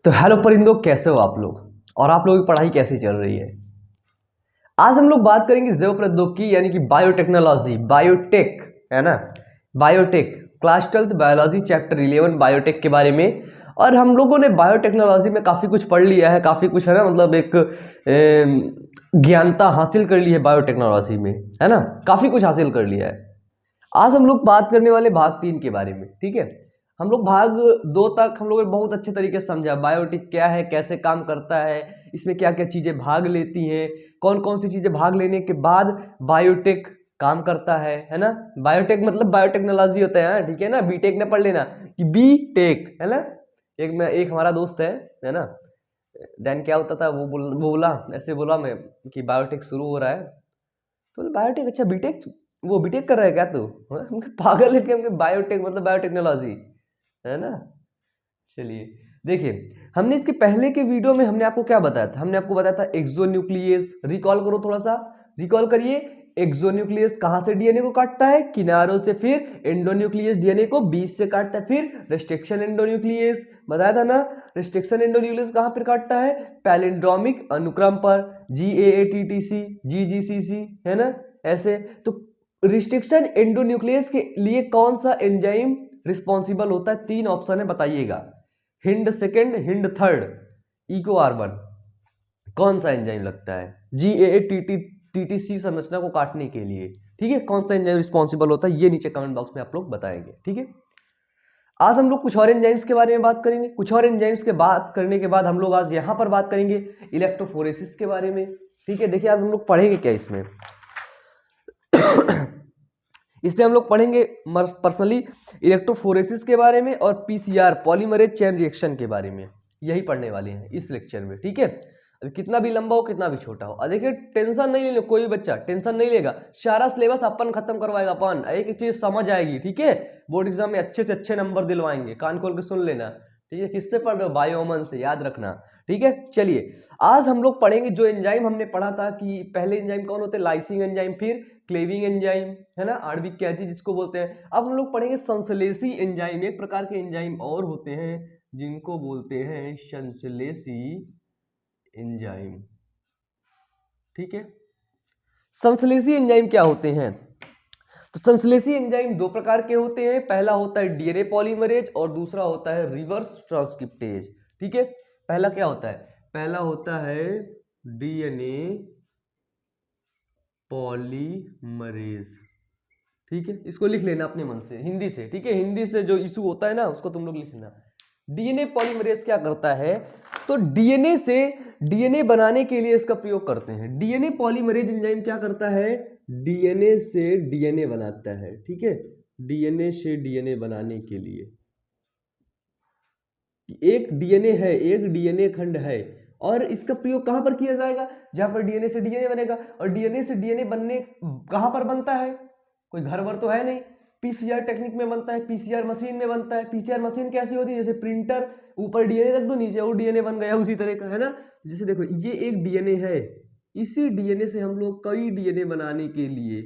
तो हेलो परिंदों, कैसे हो आप लोग और आप लोगों की पढ़ाई कैसी चल रही है। आज हम लोग बात करेंगे जैव प्रौद्योगिकी यानी कि बायोटेक्नोलॉजी, बायोटेक है ना। Biotech class 12 biology chapter 11 biotech के बारे में। और हम लोगों ने बायोटेक्नोलॉजी में काफ़ी कुछ पढ़ लिया है, काफ़ी कुछ है ना, मतलब एक ज्ञानता हासिल कर ली है बायोटेक्नोलॉजी में, है ना। काफ़ी कुछ हासिल कर लिया है। आज हम लोग बात करने वाले भाग 3 के बारे में, ठीक है। हम लोग भाग 2 तक हम लोगों ने बहुत अच्छे तरीके से समझा बायोटिक क्या है, कैसे काम करता है, इसमें क्या क्या चीजें भाग लेती हैं, कौन कौन सी चीजें भाग लेने के बाद बायोटेक काम करता है ना। बायोटेक मतलब बायोटेक्नोलॉजी होता है, ठीक है ना। बीटेक ने पढ़ लेना कि बी टेक है ना। एक हमारा दोस्त है ना। देन क्या होता था, वो बोला, ऐसे बोला मैं कि बायोटेक शुरू हो रहा है, तो बायोटेक, अच्छा बीटेक, वो बीटेक कर रहा है क्या तू? हाँ? हम कहे, पागल है क्या? हम कहे, बायोटेक मतलब बायोटेक्नोलॉजी है ना। चलिए देखिए, हमने इसके पहले के वीडियो में हमने आपको क्या बताया था, हमने आपको बताया था एक्सोन्यूक्लियस। रिकॉल करो, थोड़ा सा रिकॉल करिए। एक्सोन्यूक्लियस कहां से डीएनए को काटता है? किनारों से। फिर एंडोन्यूक्लियस डीएनए को बीच से काटता है। फिर रिस्ट्रिक्शन एंडोन्यूक्लियस बताया था ना। रिस्ट्रिक्शन एंडोन्यूक्लियस कहां पर काटता है? पैलिंड्रोमिक अनुक्रम पर, GAATTC, GGCC है ना, ऐसे। तो रिस्ट्रिक्शन एंडोन्यूक्लियस के लिए कौन सा एंजाइम रिस्पॉन्सिबल होता है? 3 ऑप्शन है, बताइएगा। हिंड सेकेंड, हिंड थर्ड, इको R1, कौन सा एंजाइम लगता है GAATTC संरचना को काटने के लिए? ठीक है, कौन सा एंजाइम रिस्पॉन्सिबल होता है, ये नीचे कमेंट बॉक्स में आप लोग बताएंगे, ठीक है। आज हम लोग कुछ और एंजाइम्स के बारे में बात करेंगे। कुछ और एंजाइम्स के बात करने के बाद हम लोग आज यहां पर बात करेंगे इलेक्ट्रोफोरेसिस के बारे में, ठीक है। देखिए आज हम लोग पढ़ेंगे क्या इसमें इसलिए हम लोग पढ़ेंगे पर्सनली इलेक्ट्रोफोरेसिस के बारे में और PCR पॉलीमरेज चेन रिएक्शन के बारे में, यही पढ़ने वाले हैं इस लेक्चर में, ठीक है। कितना भी लंबा हो, कितना भी छोटा हो, देखिए टेंशन नहीं ले, कोई भी बच्चा टेंशन नहीं लेगा। सारा सिलेबस अपन खत्म करवाएगा, अपन एक एक चीज समझ आएगी, ठीक है। बोर्ड एग्जाम में अच्छे से अच्छे नंबर दिलवाएंगे, कान खोल के सुन लेना, ठीक है। किससे पढ़ रहे हो? बायोमन से, याद रखना, ठीक है। चलिए आज हम लोग पढ़ेंगे जो एंजाइम हमने पढ़ा था कि पहले एंजाइम कौन होते हैं? लाइसिंग एंजाइम, फिर क्लेविंग एंजाइम है ना, आणविक कैंची जिसको बोलते हैं। अब हम लोग पढ़ेंगे संश्लेषी एंजाइम। एक प्रकार के एंजाइम और होते हैं जिनको बोलते हैं संश्लेषी एंजाइम, ठीक है। संश्लेषी एंजाइम क्या होते हैं? तो संश्लेषी एंजाइम 2 प्रकार के होते हैं। पहला होता है डीएनए पॉलीमरेज और दूसरा होता है रिवर्स ट्रांसक्रिप्टेज, ठीक है। पहला क्या होता है? पहला होता है डीएनए पॉलीमरेज, ठीक है। इसको लिख लेना अपने मन से, हिंदी से, ठीक है। हिंदी से जो इशू होता है ना उसको तुम लोग लिख लेना। डीएनए पॉलीमरेज क्या करता है? तो डीएनए से डीएनए बनाने के लिए इसका प्रयोग करते हैं। डीएनए पॉलीमरेज एंजाइम क्या करता है? डीएनए से डीएनए बनाता है, ठीक है। डीएनए से डीएनए बनाने के लिए एक डीएनए है, एक डीएनए खंड है, और इसका प्रयोग कहां पर किया जाएगा? जहां पर डीएनए से डीएनए बनेगा। और डीएनए से डीएनए बनने कहां पर बनता है? कोई घर वर तो है नहीं। पीसीआर टेक्निक में बनता है, पीसीआर मशीन में बनता है। पीसीआर मशीन कैसी होती है? जैसे प्रिंटर, ऊपर डीएनए रख दो, नीचे और डीएनए बन गया, उसी तरह का है ना। जैसे देखो ये एक डीएनए है, इसी डीएनए से हम लोग कई डीएनए बनाने के लिए,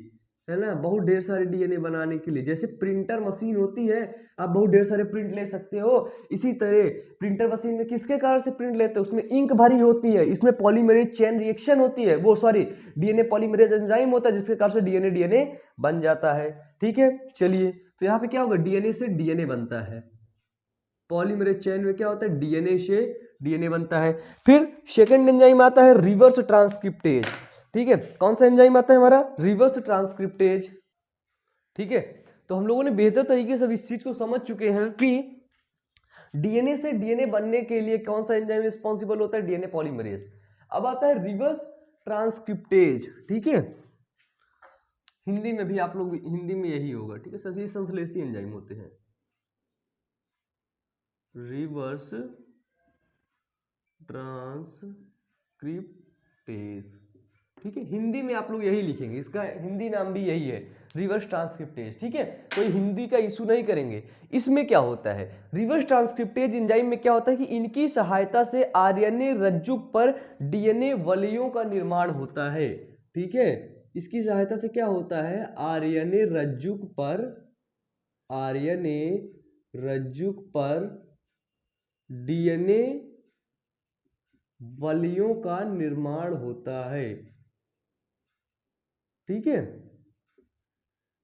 है ना, बहुत ढेर सारे डीएनए बनाने के लिए, जैसे प्रिंटर मशीन होती है, आप बहुत ढेर सारे प्रिंट ले सकते हो। इसी तरह प्रिंटर मशीन में किसके कारण से प्रिंट लेते हैं? उसमें इंक भरी होती है, इसमें पॉलीमरेज चेन रिएक्शन होती है, वो सॉरी डीएनए पॉलीमरेज एंजाइम होता है जिसके कारण से डीएनए डीएनए बन जाता है, ठीक है। चलिए तो यहाँ पे क्या होगा? डीएनए से डीएनए बनता है। पॉलीमरेज चेन में क्या होता है? डीएनए से डीएनए बनता है। फिर सेकंड एंजाइम आता है रिवर्स ट्रांसक्रिप्टेज, ठीक है। कौन सा एंजाइम आता है हमारा? रिवर्स ट्रांसक्रिप्टेज, ठीक है। तो हम लोगों ने बेहतर तरीके से इस चीज को समझ चुके हैं कि डीएनए से डीएनए बनने के लिए कौन सा एंजाइम रिस्पॉन्सिबल होता है? DNA polymerase. अब आता है रिवर्स ट्रांसक्रिप्टेज, ठीक है। हिंदी में भी आप लोग, हिंदी में यही होगा, ठीक है। सभी संश्लेषी एंजाइम होते हैं। रिवर्स ट्रांसक्रिप्टेज, ठीक है। हिंदी में आप लोग यही लिखेंगे, इसका हिंदी नाम भी यही है, रिवर्स ट्रांसक्रिप्टेज, ठीक है। कोई हिंदी का इशू नहीं करेंगे। इसमें क्या होता है? रिवर्स ट्रांसक्रिप्टेज एंजाइम में क्या होता है कि इनकी सहायता से आरएनए रज्जु पर डीएनए वलयों का निर्माण होता है, ठीक है। इसकी सहायता से क्या होता है? आरएनए रज्जुक पर, आरएनए रज्जुक पर डीएनए बलियों का निर्माण होता है। ठीक है,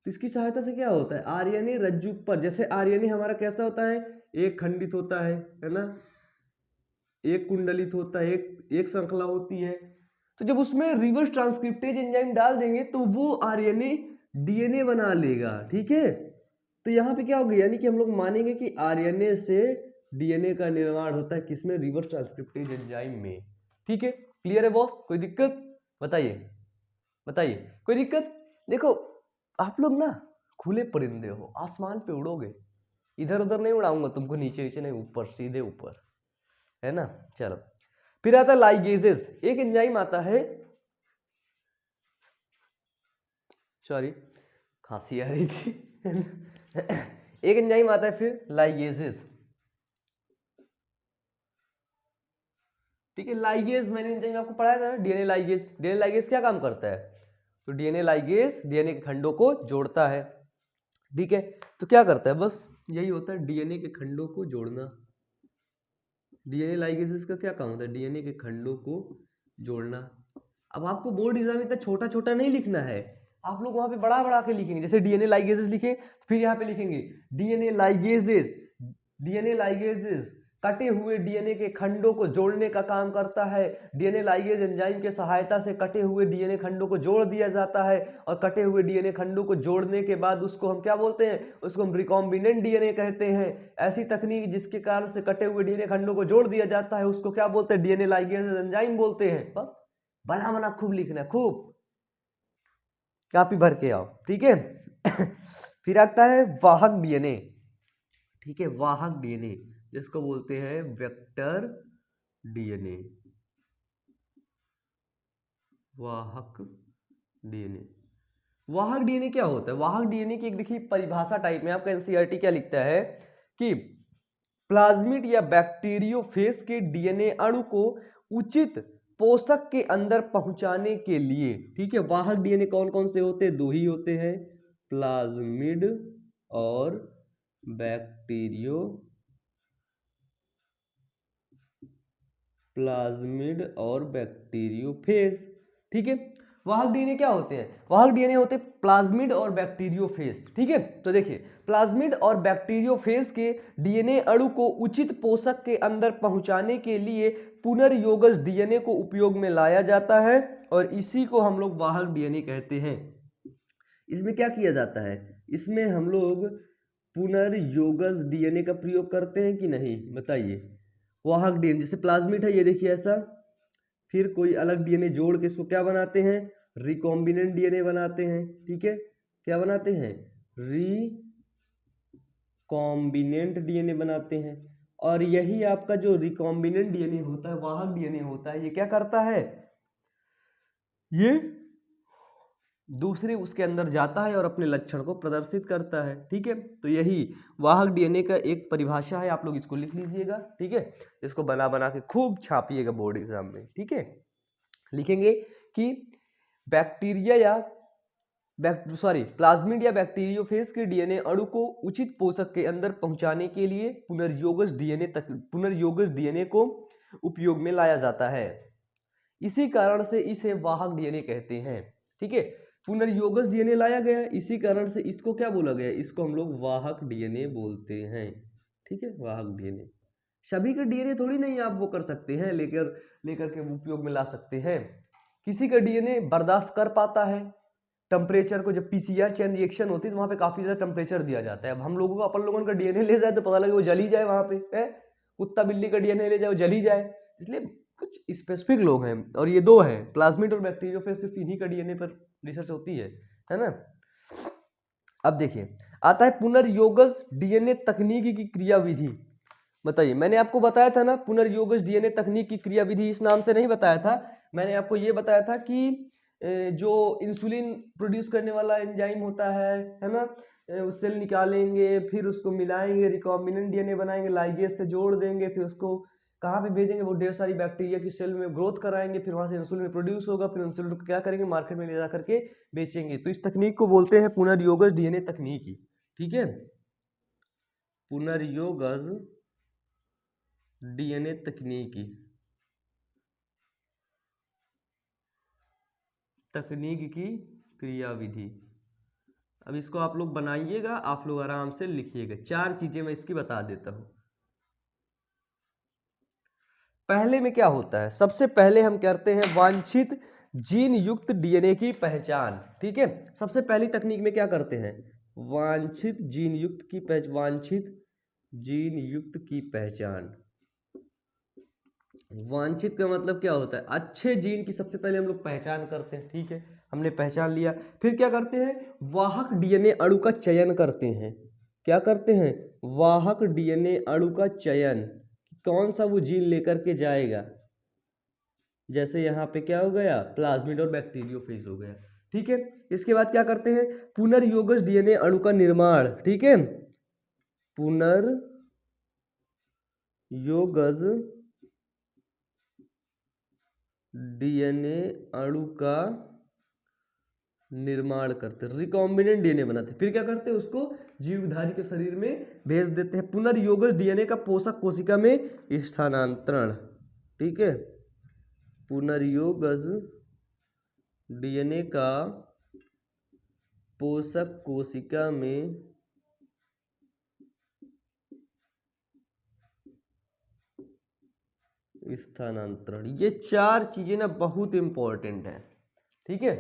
तो इसकी सहायता से क्या होता है, आरएनए रज्जु पर, जैसे आरएनए हमारा कैसा होता है, एक खंडित होता है ना, एक कुंडलित होता है, एक एक श्रृंखला होती है। तो जब उसमें रिवर्स ट्रांसक्रिप्टेज एंजाइम डाल देंगे तो वो आरएनए डीएनए बना लेगा। ठीक है, तो यहाँ पे क्या होगा, यानी कि हम लोग मानेंगे कि आरएनए से डीएनए का निर्माण होता है किसमें, रिवर्स ट्रांसक्रिप्टेज एंजाइम में। ठीक है, क्लियर है बॉस, कोई दिक्कत बताइए, बताइए कोई दिक्कत। देखो आप लोग ना खुले परिंदे हो, आसमान पे उड़ोगे, इधर उधर नहीं उड़ाऊंगा तुमको, नीचे नीचे नहीं, ऊपर, सीधे ऊपर, है ना। चलो, फिर आता है लाइगेजेस, एक एंजाइम आता है, सॉरी खांसी आ रही थी एक एंजाइम आता है फिर लाइगेजेस। ठीक है, लाइगेज मैंने एंजाइम आपको पढ़ाया था ना, डीएनए लाइगेज। डीएनए लाइगेज क्या काम करता है, तो डीएनए लाइगेज डीएनए के खंडों को जोड़ता है। ठीक है, तो क्या करता है, बस यही होता है, डीएनए के खंडों को जोड़ना। डीएनए लाइगेज का क्या काम होता है, डीएनए के खंडों को जोड़ना। अब आपको बोर्ड एग्जाम में इतना छोटा छोटा नहीं लिखना है, आप लोग वहां पे बड़ा बड़ा के लिखेंगे, जैसे डीएनए लाइगेजेस लिखे, फिर यहाँ पे लिखेंगे डीएनए लाइगेजेस, डीएनए लाइगेजेस कटे हुए डीएनए के खंडों को जोड़ने का काम करता है। डीएनए लाइगेज एंजाइम के सहायता से कटे हुए डीएनए खंडों को जोड़ दिया जाता है, और कटे हुए डीएनए खंडों को जोड़ने के बाद उसको हम क्या बोलते हैं, उसको हम रिकॉम्बिनेंट डीएनए कहते हैं। ऐसी तकनीक जिसके कारण से कटे हुए डीएनए खंडों को जोड़ दिया जाता है उसको क्या बोलते हैं, डीएनए लाइगेज एंजाइम बोलते हैं। बस बना बना खूब लिखना है, खूब कापी भर के आओ। ठीक है फिर आता है वाहक डीएनए। ठीक है, वाहक डीएनए जिसको बोलते हैं वेक्टर डीएनए, वाहक डीएनए। वाहक डीएनए क्या होता है, वाहक डीएनए की एक देखिए परिभाषा टाइप में आपका एनसीईआरटी क्या लिखता है कि प्लाज्मिड या बैक्टीरियोफेज के डीएनए अणु को उचित पोषक के अंदर पहुंचाने के लिए। ठीक है, वाहक डीएनए कौन कौन से होते हैं, दो ही होते हैं, प्लाज्मिड और बैक्टीरियो, प्लाज्मिड और बैक्टीरियोफेज। ठीक है, वाहक डीएनए क्या होते हैं, वाहक डीएनए होते हैं प्लाज्मिड और बैक्टीरियोफेज। ठीक है, तो देखिए प्लाज्मिड और बैक्टीरियोफेज के डीएनए अणु को उचित पोषक के अंदर पहुंचाने के लिए पुनर्योगज डीएनए को उपयोग में लाया जाता है, और इसी को हम लोग वाहक डीएनए कहते हैं। इसमें क्या किया जाता है, इसमें हम लोग पुनर्योगज डीएनए का प्रयोग करते हैं कि नहीं, बताइए। वाहक डीएनए जैसे प्लाज्मिड है, ये देखिए ऐसा, फिर कोई अलग डीएनए जोड़ के इसको क्या बनाते हैं, रिकॉम्बिनेंट डीएनए बनाते हैं। ठीक है, क्या बनाते हैं, रिकॉम्बिनेंट डीएनए बनाते हैं। और यही आपका जो रिकॉम्बिनेंट डीएनए होता है, वाहक डीएनए होता है, ये क्या करता है, ये दूसरे उसके अंदर जाता है और अपने लक्षण को प्रदर्शित करता है। ठीक है, तो यही वाहक डीएनए का एक परिभाषा है, आप लोग इसको लिख लीजिएगा। ठीक है, इसको बना बना के खूब छापिएगा बोर्ड एग्जाम में। ठीक है, लिखेंगे कि बैक्टीरिया या प्लाज्मिड या बैक्टीरियोफेज के डीएनए अणु को उचित पोषक के अंदर पहुंचाने के लिए पुनर्योगज डीएनए को उपयोग में लाया जाता है। इसी कारण से इसे वाहक डीएनए कहते हैं। ठीक है, पुनर्योगज डीएनए लाया गया, इसी कारण से इसको क्या बोला गया, इसको हम लोग वाहक डीएनए बोलते हैं। ठीक है, वाहक डीएनए। सभी का डीएनए थोड़ी नहीं आप वो कर सकते हैं, लेकर लेकर के उपयोग में ला सकते हैं। किसी का डीएनए बर्दाश्त कर पाता है टेम्परेचर को, जब पीसीआर चेन रिएक्शन होती है तो वहां पे काफी ज्यादा टेम्परेचर दिया जाता है। अब हम लोगों को, अपन लोगों का डीएनए ले जाए तो पता लगे वो जल ही जाए वहां पे, है कुत्ता बिल्ली का डीएनए ले जाए वो जल ही जाए। इसलिए कुछ स्पेसिफिक लोग हैं, और ये दो हैं, प्लाज्मिड और बैक्टीरियोफेज, सिर्फ इन्हीं का डीएनए पर रिसर्च होती है ना। अब देखिए आता है पुनर्योगज डीएनए तकनीक की क्रियाविधि। बताइए, मैंने आपको बताया था ना पुनर्योगज डीएनए तकनीक की क्रियाविधि, इस नाम से नहीं बताया था, मैंने आपको ये बताया था कि जो इंसुलिन प्रोड्यूस करने वाला एंजाइम होता है ना, उस सेल निकालेंगे, फिर उसको मिलाएंगे, रिकॉम्बिनेंट डीएनए बनाएंगे, लाइगेज से जोड़ देंगे, फिर उसको कहाँ पे भेजेंगे, वो ढेर सारी बैक्टीरिया की सेल में ग्रोथ कराएंगे, फिर वहां से इंसुलिन प्रोड्यूस होगा, फिर इंसुलिन को क्या करेंगे, मार्केट में ले जा करके बेचेंगे। तो इस तकनीक को बोलते हैं पुनर्योगज डीएनए तकनीकी। ठीक है, पुनर्योगज डीएनए तकनीकी। तकनीक की क्रियाविधि। अब इसको आप लोग बनाइएगा, आप लोग आराम से लिखिएगा। 4 चीजें मैं इसकी बता देता हूं। पहले में क्या होता है, सबसे पहले हम करते हैं वांछित जीन युक्त डीएनए की पहचान। ठीक है, सबसे पहली तकनीक में क्या करते हैं, वांछित जीन युक्त की वांछित जीन युक्त की पहचान। वांछित का मतलब क्या होता है, अच्छे जीन की सबसे पहले हम लोग पहचान करते हैं। ठीक है, हमने पहचान लिया, फिर क्या करते हैं, वाहक डीएनए अणु का चयन करते हैं। क्या करते हैं, वाहक डीएनए अणु का चयन, कौन सा वो जीन लेकर के जाएगा। जैसे यहाँ पे क्या हो गया, प्लाज्मिड और बैक्टीरियोफेज हो गया। ठीक है, इसके बाद क्या करते हैं, पुनर्योगज डीएनए अणु का निर्माण। ठीक है, पुनर्योगज डीएनए अणु का निर्माण करते, रिकॉम्बिनेंट डीएनए बनाते, फिर क्या करते हैं, उसको जीवधारी के शरीर में भेज देते हैं। पुनर्योगज डीएनए का पोषक कोशिका में स्थानांतरण। ठीक है, पुनर्योगज डीएनए का पोषक कोशिका में स्थानांतरण। ये 4 चीजें ना बहुत इंपॉर्टेंट है। ठीक है,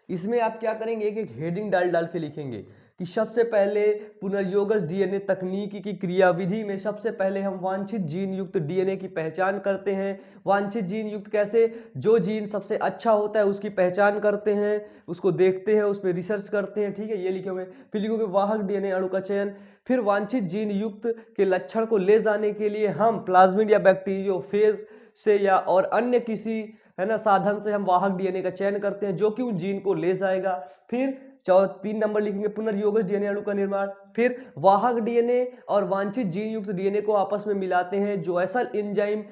इसमें आप क्या करेंगे, एक एक हेडिंग डाल डाल के लिखेंगे कि सबसे पहले पुनर्योगज डीएनए तकनीक की क्रियाविधि में सबसे पहले हम वांछित जीन युक्त डीएनए की पहचान करते हैं। वांछित जीन युक्त कैसे, जो जीन सबसे अच्छा होता है उसकी पहचान करते हैं, उसको देखते हैं, उस पर रिसर्च करते हैं। ठीक है, ये लिखे हुए। फिर लिखोगे वाहक डीएनए अणु का चयन। फिर वांछित जीन युक्त के लक्षण को ले जाने के लिए हम प्लाज्मिड या बैक्टीरियोफेज से या और अन्य किसी है ना साधन से हम वाहक डीएनए का चयन करते हैं जो कि उन जीन को ले जाएगा। फिर 3 नंबर लिखेंगे पुनर्योगज डीएनए अणु का निर्माण। फिर वाहक डीएनए और वांछित जीन युक्त डीएनए को आपस में मिलाते हैं, जो ऐसा एंजाइम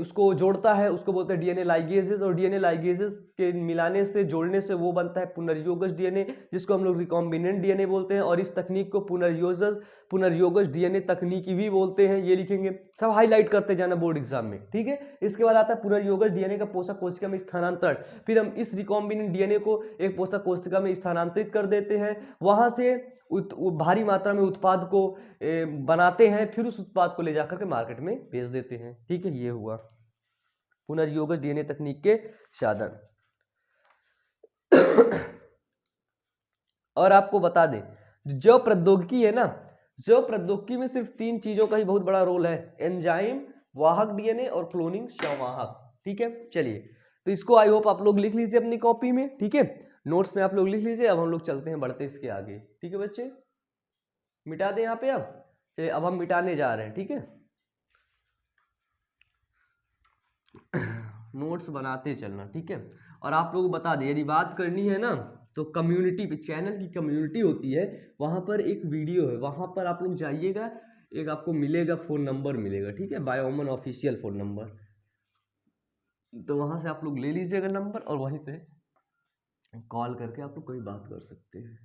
उसको जोड़ता है उसको बोलते हैं डीएनए लाइगेजेस, और डीएनए लाइगेजेस के मिलाने से जोड़ने से वो बनता है पुनर्योगज डीएनए, जिसको हम लोग रिकॉम्बिनेंट डीएनए बोलते हैं। और इस तकनीक को पुनर्योगज डीएनए तकनीकी भी बोलते हैं। ये लिखेंगे, सब हाईलाइट करते जाना बोर्ड एग्जाम में। ठीक है, इसके बाद आता है पुनर्योगज डीएनए का पोषक कोशिका में स्थानांतरण। फिर हम इस रिकॉम्बिनेंट डीएनए को एक पोषक कोशिका में स्थानांतरित कर देते हैं, वहां से भारी मात्रा में उत्पाद को बनाते हैं, फिर उस उत्पाद को ले जाकर के मार्केट में बेच देते हैं। ठीक है, ये हुआ पुनर्योगज डीएनए तकनीक के साधन। और आपको बता दें, जो प्रौद्योगिकी है ना, जो प्रौद्योगिकी में सिर्फ 3 चीजों का ही बहुत बड़ा रोल है, एंजाइम, वाहक डीएनए और क्लोनिंग संवाहक। ठीक है, चलिए तो इसको आई होप आप लोग लिख लीजिए अपनी कॉपी में। ठीक है, नोट्स में आप लोग लिख लीजिए। अब हम लोग चलते हैं, बढ़ते इसके आगे। ठीक है बच्चे, मिटा दें यहाँ पे। अब चलिए, अब हम मिटाने जा रहे हैं। ठीक है, नोट्स बनाते चलना। ठीक है, और आप लोगों को बता दें, यदि बात करनी है ना तो कम्युनिटी पे, चैनल की कम्युनिटी होती है, वहां पर एक वीडियो है, वहां पर आप लोग जाइएगा, एक आपको मिलेगा फोन नंबर मिलेगा। ठीक है, बायोमन ऑफिशियल फोन नंबर, तो वहां से आप लोग ले लीजिएगा नंबर और वहीं से कॉल करके आप लोग कोई बात कर सकते हैं।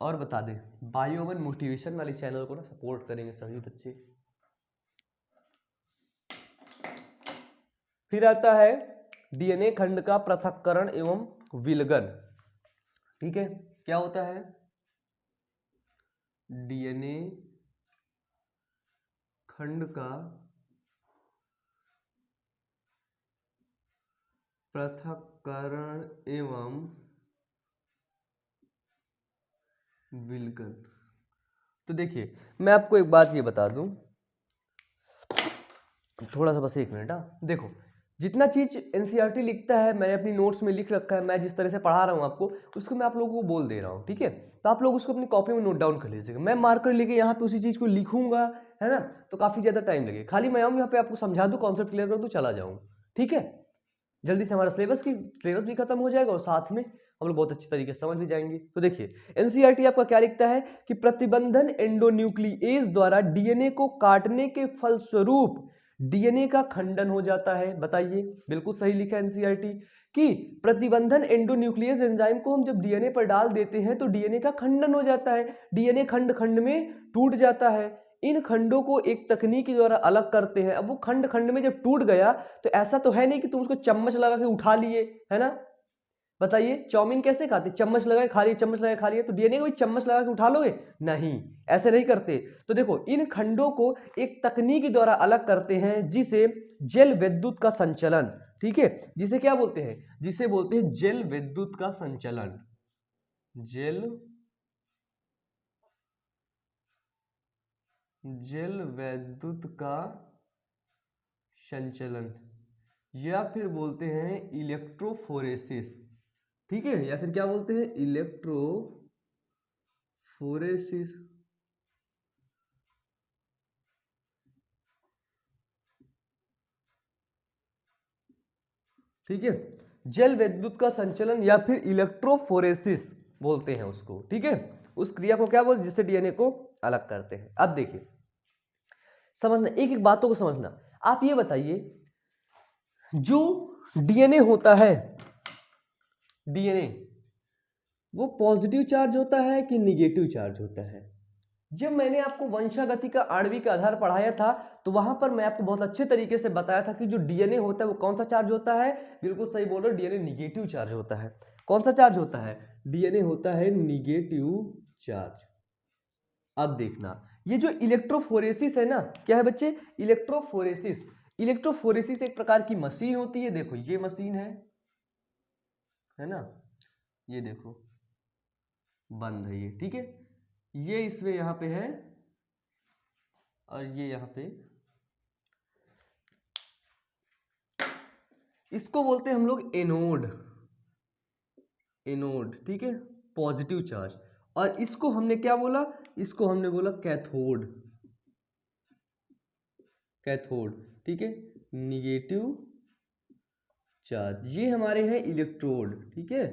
और बता दें, बायोमन मोटिवेशन वाले चैनल को ना सपोर्ट करेंगे सभी बच्चे। फिर आता है डीएनए खंड का पृथक्करण एवं विलगन। ठीक है, क्या होता है, डीएनए खंड का पृथक्करण एवं विलगन। तो देखिए, मैं आपको एक बात ये बता दूं, थोड़ा सा बस 1 मिनट। देखो, जितना चीज एनसीईआरटी लिखता है मैंने अपनी नोट्स में लिख रखा है, मैं जिस तरह से पढ़ा रहा हूँ आपको उसको मैं आप लोगों को बोल दे रहा हूँ। ठीक है, तो आप लोग उसको अपनी कॉपी में नोट डाउन कर लीजिएगा। मैं मार्कर लेके यहाँ पे उसी चीज को लिखूंगा, है ना, तो काफी ज्यादा टाइम लगेगा। खाली मैं आऊँ यहाँ पे आपको समझा दूँ, कॉन्सेप्ट क्लियर कर दूँ, चला जाऊँ। ठीक है, जल्दी से हमारा सिलेबस भी खत्म हो जाएगा और साथ में हम लोग बहुत अच्छी तरीके से समझ भी जाएंगे। तो देखिए, एनसीईआरटी आपका क्या लिखता है कि प्रतिबंधन एंडोन्यूक्लिएज द्वारा डीएनए को काटने के फलस्वरूप डीएनए का खंडन हो जाता है। बताइए, बिल्कुल सही लिखा है एनसीईआरटी कि प्रतिबंधन एंडोन्यूक्लिएज एंजाइम को हम जब डीएनए पर डाल देते हैं तो डीएनए का खंडन हो जाता है, डीएनए खंड खंड में टूट जाता है। इन खंडों को एक तकनीक के द्वारा अलग करते हैं। अब वो खंड खंड में जब टूट गया तो ऐसा तो है नहीं कि तुम उसको चम्मच लगा के उठा लिए, है ना। बताइए चाउमीन कैसे खाते, चम्मच लगाए खा लिए, चम्मच लगाए खा लिए, तो डीएनए को भी चम्मच लगा के उठा लोगे, नहीं, ऐसे नहीं करते। तो देखो इन खंडों को एक तकनीक के द्वारा अलग करते हैं जिसे जल विद्युत का संचलन, ठीक है, जिसे क्या बोलते हैं, जिसे बोलते हैं जल विद्युत का संचलन, जल विद्युत का संचलन, या फिर बोलते हैं इलेक्ट्रोफोरेसिस, ठीक है, या फिर क्या बोलते हैं, इलेक्ट्रोफोरेसिस। ठीक है, जल विद्युत का संचलन या फिर इलेक्ट्रोफोरेसिस बोलते हैं उसको, ठीक है, उस क्रिया को क्या बोलते हैं जिससे डीएनए को अलग करते हैं। अब देखिए समझना, एक एक बातों को समझना। आप ये बताइए जो डीएनए होता है, डीएनए वो पॉजिटिव चार्ज होता है कि निगेटिव चार्ज होता है। जब मैंने आपको वंशागति का आणविक आधार पढ़ाया था तो वहां पर मैं आपको बहुत अच्छे तरीके से बताया था कि जो डीएनए होता है वो कौन सा चार्ज होता है, बिल्कुल सही बोल रहे हो, डीएनए निगेटिव चार्ज होता है। कौन सा चार्ज होता है, डीएनए होता है निगेटिव चार्ज। अब देखना ये जो इलेक्ट्रोफोरेसिस है ना, क्या है बच्चे, इलेक्ट्रोफोरेसिस। इलेक्ट्रोफोरेसिस एक प्रकार की मशीन होती है, देखो ये मशीन है ना, ये देखो बंद है ये, ठीक है, ये इसमें यहां पे है और ये यहां पे, इसको बोलते हैं हम लोग एनोड, एनोड, ठीक है, पॉजिटिव चार्ज। और इसको हमने क्या बोला, इसको हमने बोला कैथोड, कैथोड, ठीक है, निगेटिव चार्ज। ये हमारे हैं इलेक्ट्रोड, ठीक है,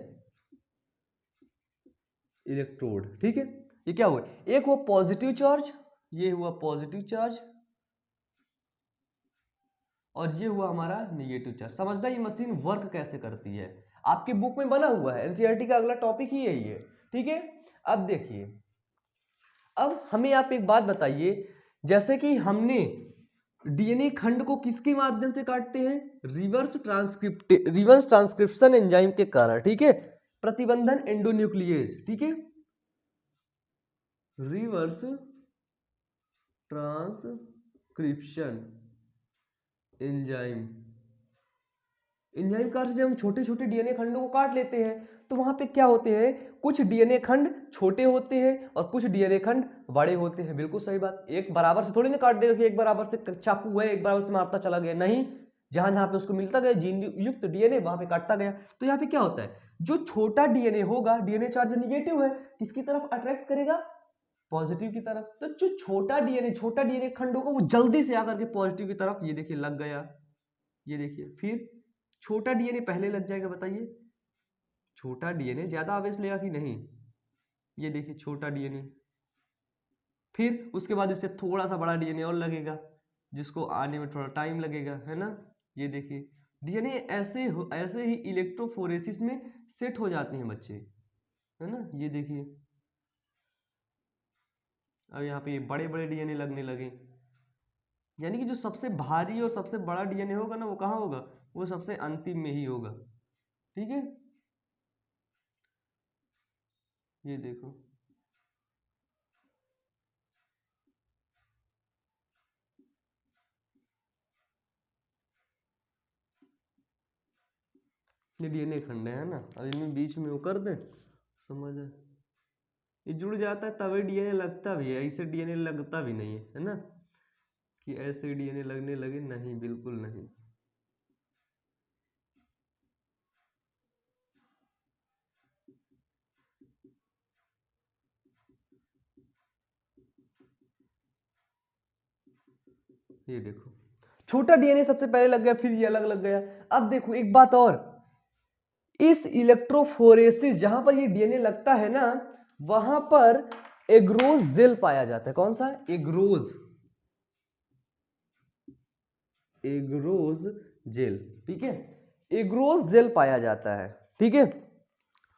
इलेक्ट्रोड, ठीक है। ये क्या हुआ, एक हुआ पॉजिटिव चार्ज, ये हुआ पॉजिटिव चार्ज, और ये हुआ हमारा निगेटिव चार्ज। समझना ये मशीन वर्क कैसे करती है, आपके बुक में बना हुआ है, एनसीईआरटी का अगला टॉपिक ही यही है, ठीक है। अब देखिए, अब हमें आप एक बात बताइए, जैसे कि हमने डीएनए खंड को किसके माध्यम से काटते हैं, रिवर्स ट्रांसक्रिप्शन एंजाइम के कारण, ठीक है, प्रतिबंधन एंडोन्यूक्लिएज, ठीक है, रिवर्स ट्रांसक्रिप्शन एंजाइम, एंजाइम का अर्थ जब हम छोटे छोटे डीएनए खंडों को काट लेते हैं तो वहां पे क्या होते हैं, कुछ डीएनए खंड छोटे होते हैं और कुछ डीएनए खंड बड़े होते हैं। बिल्कुल सही बात, एक बराबर से थोड़ी ना काट देगा कि एक बराबर से चाकू है एक बराबर से मारता चला गया, नहीं, जहां जहां पे उसको मिलता गया जीन युक्त डीएनए वहां पे काटता गया। तो यहाँ पे क्या होता है, जो छोटा डीएनए होगा, डीएनए चार्ज निगेटिव है, किसकी तरफ अट्रैक्ट करेगा, पॉजिटिव की तरफ। तो जो छोटा डीएनए खंड होगा वो जल्दी से आकर के पॉजिटिव की तरफ, ये देखिए लग गया, ये देखिए, फिर छोटा डीएनए पहले लग जाएगा, बताइए छोटा डीएनए ज्यादा आवेश लेगा कि नहीं, ये देखिए छोटा डीएनए, फिर उसके बाद इससे थोड़ा सा बड़ा डीएनए और लगेगा जिसको आने में थोड़ा टाइम लगेगा, है ना। ये देखिए डीएनए ऐसे ही इलेक्ट्रोफोरेसिस में सेट हो जाते हैं बच्चे, है ना। ये देखिए अब यहाँ पे बड़े बड़े डीएनए लगने लगे, यानी कि जो सबसे भारी और सबसे बड़ा डीएनए होगा ना वो कहाँ होगा, वो सबसे अंतिम में ही होगा, ठीक है। ये देखो ये डीएनए खंड है ना, अब इनमें बीच में वो कर दें, समझ आए, ये जुड़ जाता है तभी डीएनए लगता भी है, ऐसे डीएनए लगता भी नहीं है ना, कि ऐसे डीएनए लगने लगे, नहीं, बिल्कुल नहीं। ये देखो छोटा डीएनए सबसे पहले लग गया, फिर ये अलग लग गया। अब देखो एक बात और, इस इलेक्ट्रोफोरेसिस जहां पर ये डीएनए लगता है ना, वहां पर एग्रोज जेल पाया जाता है। कौन सा, एग्रोज, एग्रोज जेल, ठीक है, एग्रोज जेल पाया जाता है, ठीक है।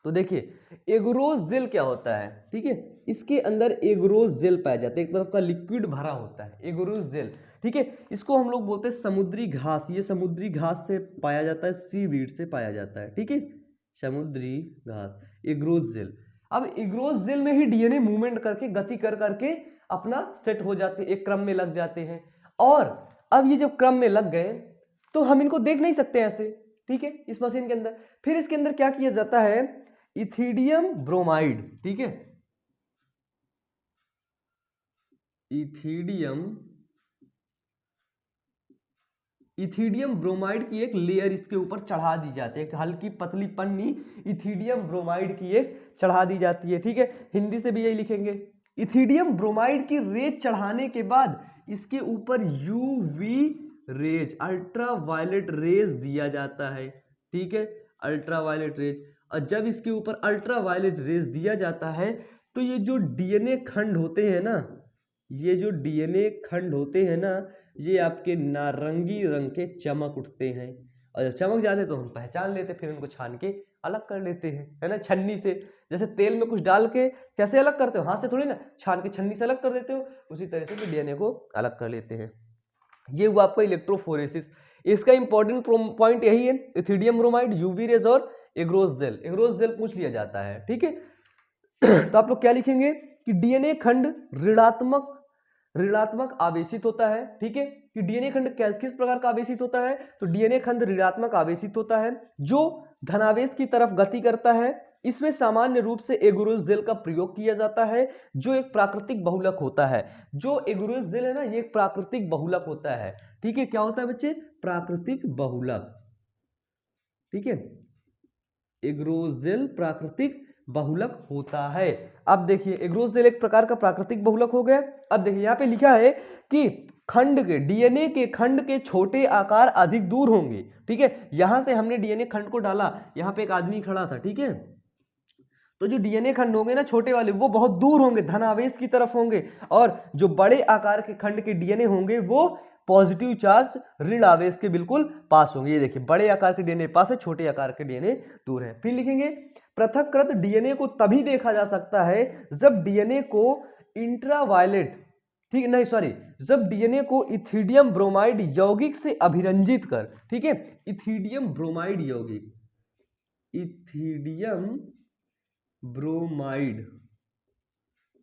तो देखिए एग्रोज जेल क्या होता है, ठीक है, इसके अंदर एगरोस जेल पाया जाता है, एक तरफ का लिक्विड भरा होता है एगरोस जेल, ठीक है। इसको हम लोग बोलते हैं समुद्री घास, ये समुद्री घास से पाया जाता है, सीवीड से पाया जाता है, ठीक है, समुद्री घास एगरोस जेल। अब एगरोस जेल में ही डीएनए मूवमेंट करके गति कर करके अपना सेट हो जाते, एक क्रम में लग जाते हैं। और अब ये जब क्रम में लग गए तो हम इनको देख नहीं सकते ऐसे, ठीक है, इस मशीन के अंदर। फिर इसके अंदर क्या किया जाता है, इथिडियम ब्रोमाइड, ठीक है, इथिडियम ब्रोमाइड की एक लेयर इसके ऊपर चढ़ा दी जाती है, एक हल्की पतली पन्नी इथिडियम ब्रोमाइड की एक चढ़ा दी जाती है, ठीक है। हिंदी से भी यही लिखेंगे। इथिडियम ब्रोमाइड की रेज चढ़ाने के बाद इसके ऊपर UV rays, ultra violet rays दिया जाता है, ठीक है, अल्ट्रा वायलेट रेज। और जब इसके ऊपर अल्ट्रा वायलेट रेज दिया जाता है तो ये जो डीएनए खंड होते हैं ना, ये जो डीएनए खंड होते हैं ना, ये आपके नारंगी रंग के चमक उठते हैं। और जब चमक जाते तो हम पहचान लेते, फिर उनको छान के अलग कर लेते हैं, है ना, छन्नी से। जैसे तेल में कुछ डाल के कैसे अलग करते हो, हाथ से थोड़ी ना, छान के छन्नी से अलग कर देते हो, उसी तरह से डीएनए को अलग कर लेते हैं। ये हुआ आपका इलेक्ट्रोफोरेसिस। इसका इंपॉर्टेंट पॉइंट यही है, इथिडियम ब्रोमाइड, यूवी रेज और एग्रोस जेल। एग्रोस जेल पूछ लिया जाता है, ठीक है। तो आप लोग क्या लिखेंगे कि डीएनए खंड ऋणात्मक आवेशित होता है, ठीक है, कि डीएनए खंड किस प्रकार का आवेशित होता है, तो डीएनए खंड ऋणात्मक आवेशित होता है जो धनावेश की तरफ गति करता है। इसमें सामान्य रूप से एगुरोस जेल का प्रयोग किया जाता है जो एक प्राकृतिक बहुलक होता है। जो एगुरोस जेल है ना, ये एक प्राकृतिक बहुलक होता है, ठीक है। क्या होता है बच्चे, प्राकृतिक बहुलक, ठीक है, एगुरोस जेल प्राकृतिक बहुलक होता है। अब देखिए एगरोस जेल एक प्रकार का प्राकृतिक बहुलक हो गया। अब देखिए यहाँ पे लिखा है कि खंड के डीएनए के खंड के छोटे आकार अधिक दूर होंगे, ठीक है। यहां से हमने डीएनए खंड को डाला, यहाँ पे एक आदमी खड़ा था, ठीक है, तो जो डीएनए खंड होंगे ना छोटे वाले, वो बहुत दूर होंगे, धनावेश की तरफ होंगे। और जो बड़े आकार के खंड के डीएनए होंगे वो पॉजिटिव चार्ज ऋण आवेश के बिल्कुल पास होंगे। ये देखिए बड़े आकार के डीएनए पास है, छोटे आकार के डीएनए दूर है। फिर लिखेंगे पृथक्कृत डीएनए को तभी देखा जा सकता है जब डीएनए को इंट्रावायलेट, ठीक है, नहीं सॉरी, जब डीएनए को इथिडियम ब्रोमाइड यौगिक से अभिरंजित कर, ठीक है, इथिडियम ब्रोमाइड यौगिक, इथिडियम ब्रोमाइड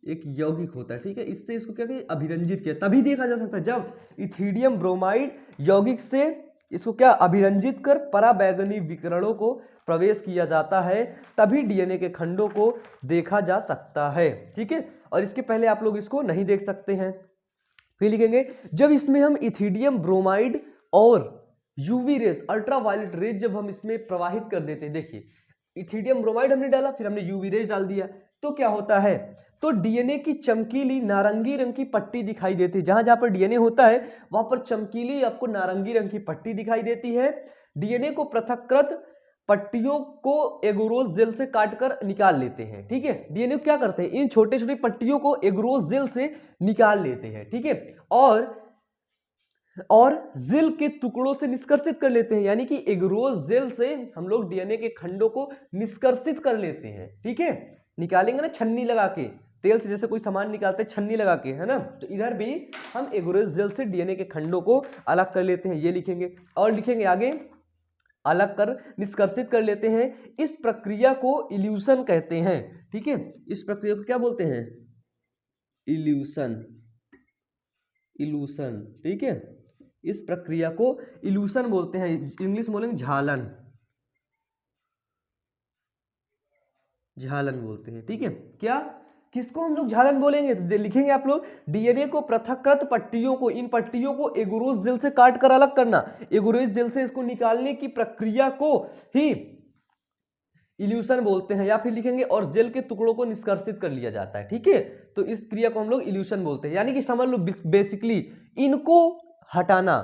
एक यौगिक होता है, ठीक है, इससे इसको क्या कहते, अभिरंजित किया, तभी देखा जा सकता है जब इथिडियम ब्रोमाइड यौगिक से इसको क्या अभिरंजित कर पराबैंगनी विकिरणों को प्रवेश किया जाता है, तभी डीएनए के खंडों को देखा जा सकता है, ठीक है। और इसके पहले आप लोग इसको नहीं देख सकते हैं। फिर लिखेंगे जब इसमें हम इथिडियम ब्रोमाइड और यूवी रेज, अल्ट्रावायलेट रेज जब हम इसमें प्रवाहित कर देते हैं, देखिए इथिडियम ब्रोमाइड हमने डाला, फिर हमने यूवी रेज डाल दिया, तो क्या होता है, तो डीएनए की चमकीली नारंगी रंग की पट्टी दिखाई देती है। जहां जहां पर डीएनए होता है वहां पर चमकीली आपको नारंगी रंग की पट्टी दिखाई देती है। डीएनए को पृथक्कृत पट्टियों को एगुरोस जेल से काटकर निकाल लेते हैं, ठीक है। डीएनए क्या करते हैं, इन छोटे छोटे पट्टियों को एगुरोस जेल से निकाल लेते हैं, ठीक है, और जेल के टुकड़ों से निष्कर्षित कर लेते हैं, यानी कि एगरोस जेल से हम लोग डीएनए के खंडों को निष्कर्षित कर लेते हैं, ठीक है। निकालेंगे ना छन्नी लगा के, तेल से जैसे कोई सामान निकालते हैं छन्नी लगा के, है ना, तो इधर भी हम एगरोस जेल से डीएनए के खंडों को अलग कर लेते हैं, ये लिखेंगे। और लिखेंगे आगे, अलग कर निष्कर्षित कर लेते हैं। इस प्रक्रिया को इल्यूशन कहते हैं, ठीक है, इस प्रक्रिया को क्या बोलते हैं, इल्यूशन, इल्यूशन, ठीक है, इस प्रक्रिया को इल्यूशन बोलते हैं, इंग्लिश बोलेंगे झालन, झालन बोलते हैं, ठीक है। क्या, किसको हम लोग झालन बोलेंगे, तो लिखेंगे आप लोग डीएनए को पृथक्कृत पट्टियों को, इन पट्टियों को एगुरोस जेल से काट कर अलग करना, एगुरोस जेल से इसको निकालने की प्रक्रिया को ही इल्यूशन बोलते हैं। या फिर लिखेंगे और जेल के टुकड़ों को निष्कर्षित कर लिया जाता है, ठीक है, तो इस क्रिया को हम लोग इल्यूशन बोलते हैं। यानी कि समझ लो बेसिकली इनको हटाना,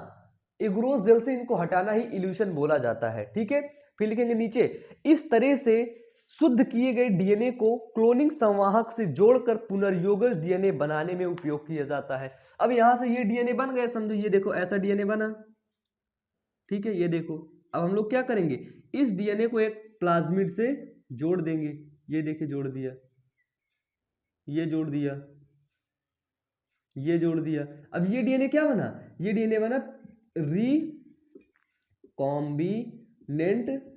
एगुरोस जेल से इनको हटाना ही इल्यूशन बोला जाता है, ठीक है। फिर लिखेंगे नीचे, इस तरह से शुद्ध किए गए डीएनए को क्लोनिंग संवाहक से जोड़कर पुनर्योगज डीएनए बनाने में उपयोग किया जाता है। अब यहां से ये डीएनए बन गए, समझो ये देखो ऐसा डीएनए बना, ठीक है, ये देखो। अब हम लोग क्या करेंगे, इस डीएनए को एक प्लाज्मिड से जोड़ देंगे, ये देखिए जोड़ दिया, ये जोड़ दिया, ये जोड़ दिया। अब ये डीएनए क्या बना, ये डीएनए बना रिकॉम्बिनेंट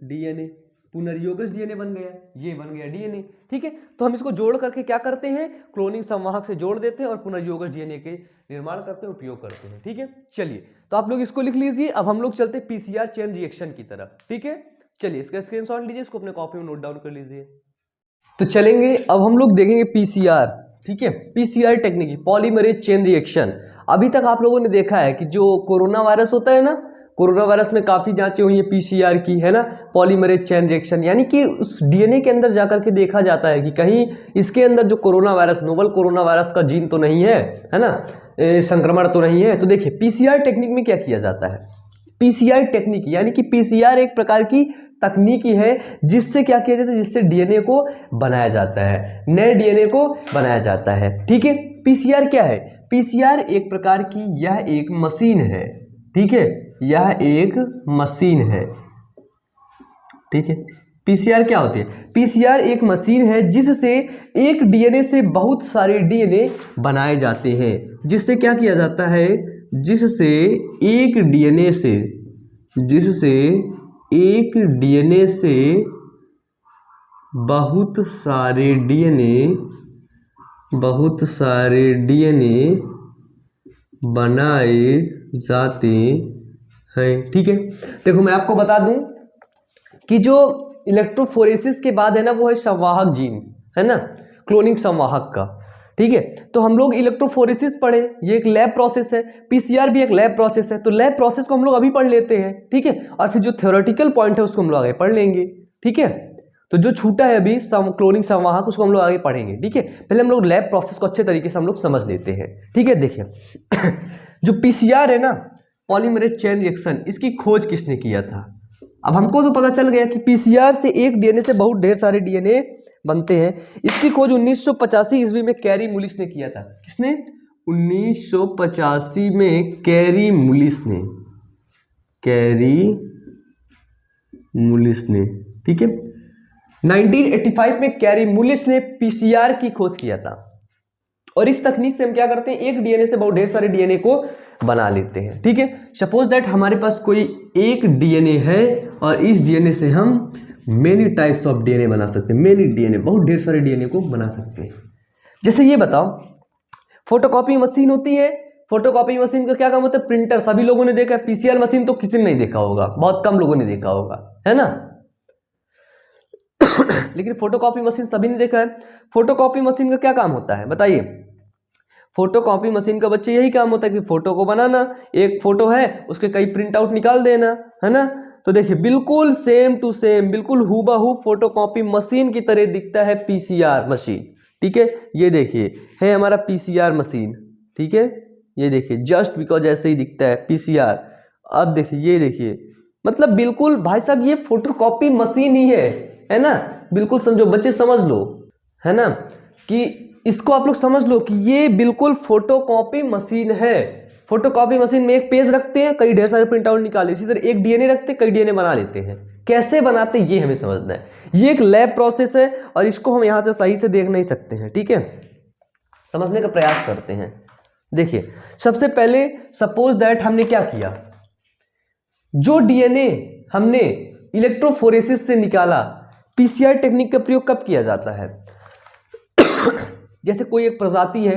डीएनए, पुनर्योगज डीएनए बन गया, ये बन गया डीएनए। ठीक है, तो हम इसको जोड़ करके क्या करते हैं, क्लोनिंग संवाहक से जोड़ देते हैं और पुनर्योगज डीएनए के निर्माण करते हैं, उपयोग करते हैं। ठीक है, चलिए तो आप लोग इसको लिख लीजिए। अब हम लोग चलते हैं पीसीआर चेन रिएक्शन की तरफ। ठीक है, चलिए इसका स्क्रीनशॉट लीजिए, इसको अपने कॉपी में नोट डाउन कर लीजिए। तो चलेंगे, अब हम लोग देखेंगे पीसीआर। ठीक है, PCR technique, polymerase chain reaction. अभी तक आप लोगों ने देखा है कि जो कोरोना वायरस होता है ना, कोरोना वायरस में काफी जांचें हुई है पीसीआर की, है ना, पॉलीमरेज चेन रिएक्शन, यानी कि उस डीएनए के अंदर जाकर के देखा जाता है कि कहीं इसके अंदर जो corona virus, novel corona virus का जीन तो नहीं है ना, संक्रमण तो नहीं है। तो देखिए पीसीआर टेक्निक में क्या किया जाता है, पीसीआर टेक्निक यानी कि पीसीआर एक प्रकार की तकनीकी है जिससे क्या किया जाता है, जिससे डीएनए को बनाया जाता है, नए डीएनए को बनाया जाता है। ठीक है, पीसीआर क्या है, पीसीआर एक प्रकार की यह एक मशीन है। ठीक है, यह एक मशीन है। ठीक है, पीसीआर क्या होती है, पीसीआर एक मशीन है जिससे एक डीएनए से बहुत सारे डीएनए बनाए जाते हैं। जिससे क्या किया जाता है, जिससे एक डीएनए से, जिससे एक डीएनए से बहुत सारे डीएनए बनाए जाते हैं। ठीक है, देखो मैं आपको बता दूं कि जो इलेक्ट्रोफोरेसिस के बाद है ना, वो है संवाहक जीन, है ना, क्लोनिंग संवाहक का। ठीक है, तो हम लोग इलेक्ट्रोफोरेसिस पढ़े, ये एक लैब प्रोसेस है, पीसीआर भी एक लैब प्रोसेस है। तो लैब प्रोसेस को हम लोग अभी पढ़ लेते हैं। ठीक है, और फिर जो थ्योरेटिकल पॉइंट है उसको हम लोग आगे पढ़ लेंगे। ठीक है, तो जो छूटा है अभी क्लोनिंग संवाहक, उसको हम लोग आगे पढ़ेंगे। ठीक है, पहले हम लोग लैब प्रोसेस को अच्छे तरीके से हम लोग समझ लेते हैं। ठीक है, देखिए जो पीसीआर है ना, पॉलीमरेज चेन रिएक्शन, इसकी खोज किसने किया था। अब हमको तो पता चल गया कि पीसीआर से एक डीएनए से बहुत ढेर सारे डीएनए बनते हैं। इसकी खोज 1985 ईस्वी में कैरी मुलिस ने किया था। किसने, 1985 में कैरी मुलिस ने। ठीक है, 1985 में कैरी मुलिस ने पीसीआर की खोज किया था। और इस तकनीक से हम क्या करते हैं, एक डीएनए से बहुत ढेर सारे डीएनए को बना लेते हैं। ठीक है, सपोज दैट हमारे पास कोई एक डीएनए है और इस डीएनए से हम मेनी टाइप्स ऑफ डीएनए बना सकते हैं, मेनी डीएनए, बहुत ढेर सारे डीएनए को बना सकते हैं। जैसे ये बताओ, फोटोकॉपी मशीन होती है, फोटोकॉपी मशीन का क्या काम होता है, प्रिंटर, सभी लोगों ने देखा है। पीसीआर मशीन तो किसी ने नहीं देखा होगा, बहुत कम लोगों ने देखा होगा, है ना लेकिन फोटोकॉपी मशीन सभी ने देखा है। फोटोकॉपी मशीन का क्या काम होता है बताइए, फोटोकॉपी मशीन का बच्चे यही काम होता है कि फोटो को बनाना, एक फोटो है उसके कई प्रिंट आउट निकाल देना, है ना। तो देखिए बिल्कुल सेम टू सेम, बिल्कुल हूबहू फोटोकॉपी मशीन की तरह दिखता है पीसीआर मशीन। ठीक है, ये देखिए है हमारा पीसीआर मशीन। ठीक है, ये देखिए जस्ट बिकॉज ऐसे ही दिखता है पीसीआर। अब देखिए, ये देखिए, मतलब बिल्कुल भाई साहब ये फोटोकॉपी मशीन ही है ना। बिल्कुल समझो बच्चे, समझ लो, है ना, कि इसको आप लोग समझ लो कि ये बिल्कुल फोटोकॉपी मशीन है। फोटोकॉपी मशीन में एक पेज रखते हैं, कई ढेर सारे प्रिंट आउट निकाले, इसी तरह एक डीएनए रखते हैं, कई डीएनए बना लेते हैं। कैसे बनाते हैं ये हमें समझना है। ये एक लैब प्रोसेस है और इसको हम यहां से सही से देख नहीं सकते हैं। ठीक है, समझने का प्रयास करते हैं। देखिए सबसे पहले सपोज दैट हमने क्या किया, जो डीएनए हमने इलेक्ट्रोफोरेसिस से निकाला, पीसीआर टेक्निक का प्रयोग कब किया जाता है जैसे कोई एक प्रजाति है,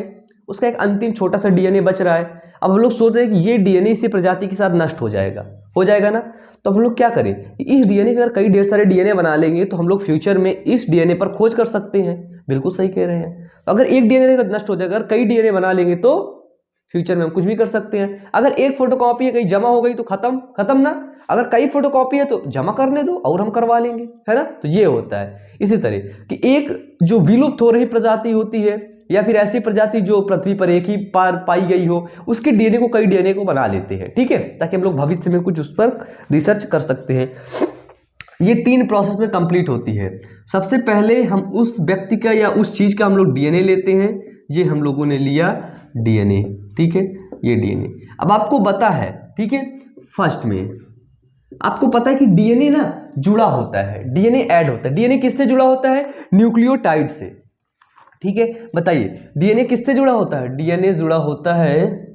उसका एक अंतिम छोटा सा डीएनए बच रहा है। अब हम लोग सोच रहे हैं कि ये डीएनए इसी प्रजाति के साथ नष्ट हो जाएगा ना। तो हम लोग क्या करें, इस डीएनए के अगर कई ढेर सारे डीएनए बना लेंगे तो हम लोग फ्यूचर में इस डीएनए पर खोज कर सकते हैं। बिल्कुल सही कह रहे हैं। तो अगर एक डीएनए नष्ट हो जाएगा, अगर कई डीएनए बना लेंगे तो फ्यूचर में हम कुछ भी कर सकते हैं। अगर एक फोटोकॉपी है, कहीं जमा हो गई तो खत्म ना। अगर कई फोटोकॉपी है तो जमा करने दो और हम करवा लेंगे, है ना। तो ये होता है। इसी तरह कि एक जो विलुप्त हो रही प्रजाति होती है या फिर ऐसी प्रजाति जो पृथ्वी पर एक ही बार पाई गई हो, उसके डीएनए को कई डीएनए को बना लेते हैं। ठीक है, ताकि हम लोग भविष्य में कुछ उस पर रिसर्च कर सकते हैं। ये 3 प्रोसेस में कंप्लीट होती है। सबसे पहले हम उस व्यक्ति का या उस चीज का हम लोग डीएनए लेते हैं। ये हम लोगों ने लिया डीएनए। ठीक है, ये डीएनए अब आपको पता है। ठीक है, फर्स्ट में आपको पता है कि डीएनए ना जुड़ा होता है, डीएनए ऐड होता है। डीएनए किससे जुड़ा होता है, न्यूक्लियोटाइड से। ठीक है, बताइए डीएनए किससे जुड़ा होता है? डीएनए जुड़ा होता है,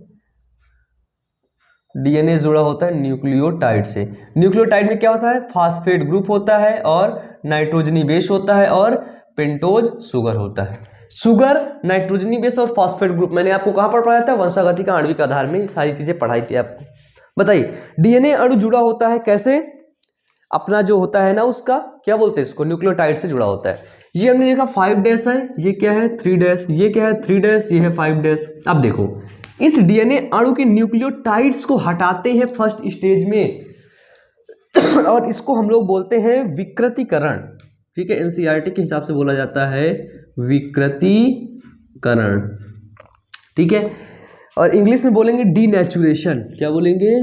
डीएनए जुड़ा होता है न्यूक्लियोटाइड से। न्यूक्लियोटाइड में क्या होता है? फास्फेट ग्रुप होता है और नाइट्रोजनी बेस होता है और पेंटोज शुगर होता है। शुगर, नाइट्रोजनी बेस और फास्फेट ग्रुप मैंने आपको कहां पर पढ़ाया था? वंशागति का आणविक आधार में सारी चीजें पढ़ाई थी आपको। बताइए डीएनए अणु जुड़ा होता है कैसे? अपना जो होता है ना उसका क्या बोलते हैं इसको? न्यूक्लियोटाइड से जुड़ा होता है। ये हमने देखा 5 डैश है, ये क्या है 3 डैश, ये क्या है 3 डैश, ये है 5 डैश। अब देखो इस डीएनए अणु के न्यूक्लियोटाइड्स को हटाते हैं फर्स्ट स्टेज में और इसको हम लोग बोलते हैं विकृतीकरण। ठीक है, एनसीईआरटी के हिसाब से बोला जाता है विकृतीकरण। ठीक है, और इंग्लिश में बोलेंगे डीनेचुरेशन। क्या बोलेंगे?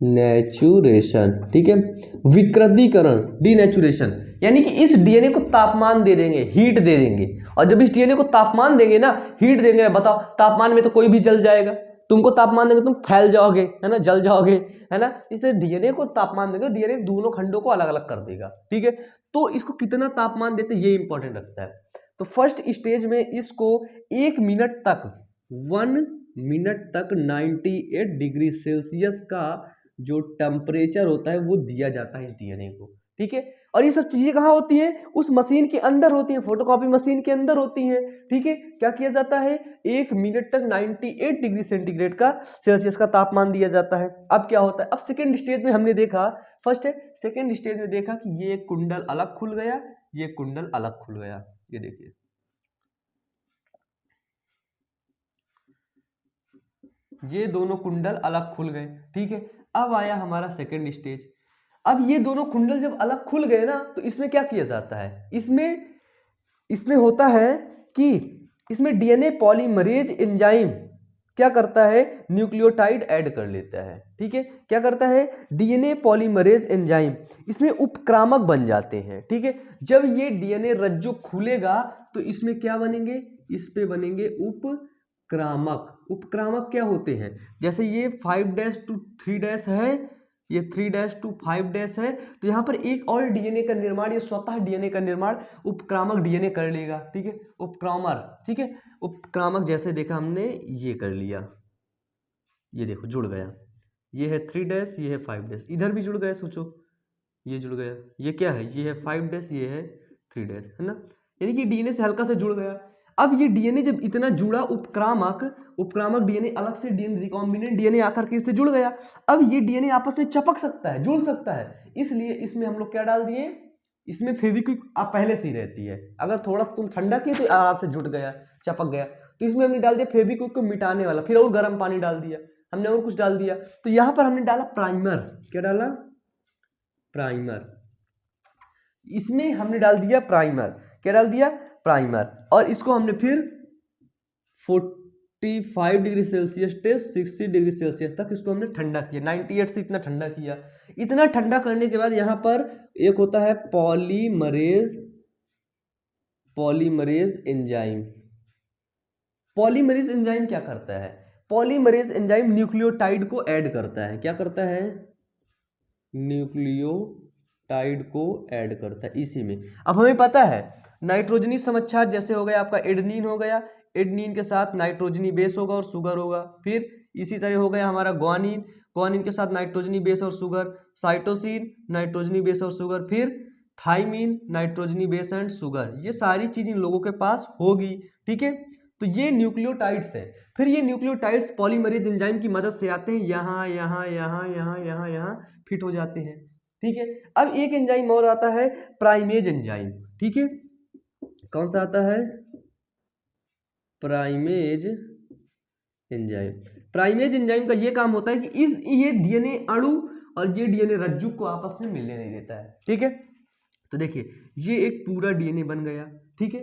डीनेचुरेशन। ठीक है, विकृतीकरण, डीनेचुरेशन, यानी कि इस डीएनए को तापमान दे देंगे, हीट दे देंगे। और जब इस डीएनए को तापमान देंगे ना, हीट देंगे, बताओ तापमान में तो कोई भी जल जाएगा। तुमको तापमान देंगे तुम फैल जाओगे, है ना, जल जाओगे, है ना। इसलिए डीएनए को तापमान देंगे, डीएनए दोनों खंडों को अलग अलग कर देगा। ठीक है, तो इसको कितना तापमान देते ये इंपॉर्टेंट रखता है। तो फर्स्ट स्टेज में इसको 1 मिनट तक 1 मिनट तक 98 डिग्री सेल्सियस का जो टेम्परेचर होता है वो दिया जाता है इस डीएनए को। ठीक है, और ये सब चीजें कहाँ होती हैं? उस मशीन के अंदर होती हैं, फोटोकॉपी मशीन के अंदर होती हैं। ठीक है, क्या किया जाता है? 1 मिनट तक 98 डिग्री सेंटीग्रेड का सेल्सियस का तापमान दिया जाता है। अब क्या होता है? अब सेकेंड स्टेज में हमने देखा, फर्स्ट है सेकेंड स्टेज में देखा कि ये कुंडल अलग खुल गया, ये कुंडल अलग खुल गया। ये देखिए ये दोनों कुंडल अलग खुल गए। ठीक है, अब आया हमारा सेकेंड स्टेज। अब ये दोनों कुंडल जब अलग खुल गए ना, तो इसमें क्या किया जाता है? इसमें होता है कि इसमें डीएनए पॉलीमरेज एंजाइम क्या करता है? न्यूक्लियोटाइड ऐड कर लेता है। ठीक है, क्या करता है? डीएनए पॉलीमरेज एंजाइम इसमें उपक्रामक बन जाते हैं। ठीक है, जब ये डीएनए रज्जु खुलेगा तो इसमें क्या बनेंगे? इस पे बनेंगे उपक्रामक। उपक्रामक क्या होते हैं? जैसे ये 5 डैश टू 3 डैश है, ये 3 डैश टू 5 डैश है, तो यहाँ पर एक और डीएनए का निर्माण, ये स्वतः डीएनए का निर्माण उपक्रामक डीएनए कर लेगा। ठीक है, उपक्रामर। ठीक है, उपक्रामक जैसे देखा हमने ये कर लिया, ये देखो जुड़ गया, ये है 3 डैश, ये है 5 डैश, इधर भी जुड़ गया, सोचो ये जुड़ गया, ये क्या है? ये है 5 डैश, ये है 3 डैश, है ना, यानी कि डीएनए से हल्का से जुड़ गया। अब ये डीएनए जब इतना जुड़ा, उपक्रामक डीएनए अलग से डीएनए रिकॉम्बिनेंट डीएनए आकर के इससे जुड़ गया। अब ये डीएनए आपस में चिपक सकता है, जुड़ सकता है, इसलिए इसमें हम लोग क्या डाल दिए? इसमें फेविक्विक पहले से ही रहती है, अगर थोड़ा तुम ठंडा किए तो आराम से जुट गया, चिपक गया। तो इसमें हमने डाल दिया फेविक्विक को मिटाने वाला, फिर और गर्म पानी डाल दिया, हमने और कुछ डाल दिया। तो यहां पर हमने डाला प्राइमर। क्या डाला? प्राइमर। इसमें हमने डाल दिया प्राइमर। क्या डाल दिया? प्राइमर। और इसको हमने फिर 45 डिग्री सेल्सियस से 60 डिग्री सेल्सियस तक इसको हमने ठंडा किया, 98 से इतना ठंडा किया। इतना ठंडा करने के बाद यहाँ पर एक होता है पॉलीमरेज एंजाइम। पॉलीमरेज एंजाइम क्या करता है? पॉलीमरेज एंजाइम न्यूक्लियोटाइड को ऐड करता है। क्या करता है? न्यूक्लियोटाइड को ऐड करता है इसी में। अब हमें पता है नाइट्रोजनी समक्षार जैसे हो गया आपका एडेनिन हो गया, एडेनिन के साथ नाइट्रोजनी बेस होगा और शुगर होगा। फिर इसी तरह हो गया हमारा ग्वानिन, ग्वानिन के साथ नाइट्रोजनी बेस और शुगर, साइटोसिन नाइट्रोजनी बेस और शुगर, फिर थाइमिन नाइट्रोजनी बेस एंड शुगर। ये सारी चीज इन लोगों के पास होगी। ठीक है, तो ये न्यूक्लियोटाइड्स है। फिर ये न्यूक्लियोटाइड्स पॉलीमरेज एंजाइम की मदद से आते हैं, यहाँ यहाँ यहाँ यहाँ यहाँ यहाँ फिट हो जाते हैं। ठीक है, अब एक एंजाइम और आता है प्राइमेज एंजाइम। ठीक है, कौन सा आता है? Primase enzyme. प्राइमेज एंजाइम का ये काम होता है कि ये डीएनए अणु और ये डीएनए रज्जु को आपस में मिलने नहीं देता है। ठीक है, तो देखिए ये एक पूरा डीएनए बन गया। ठीक है,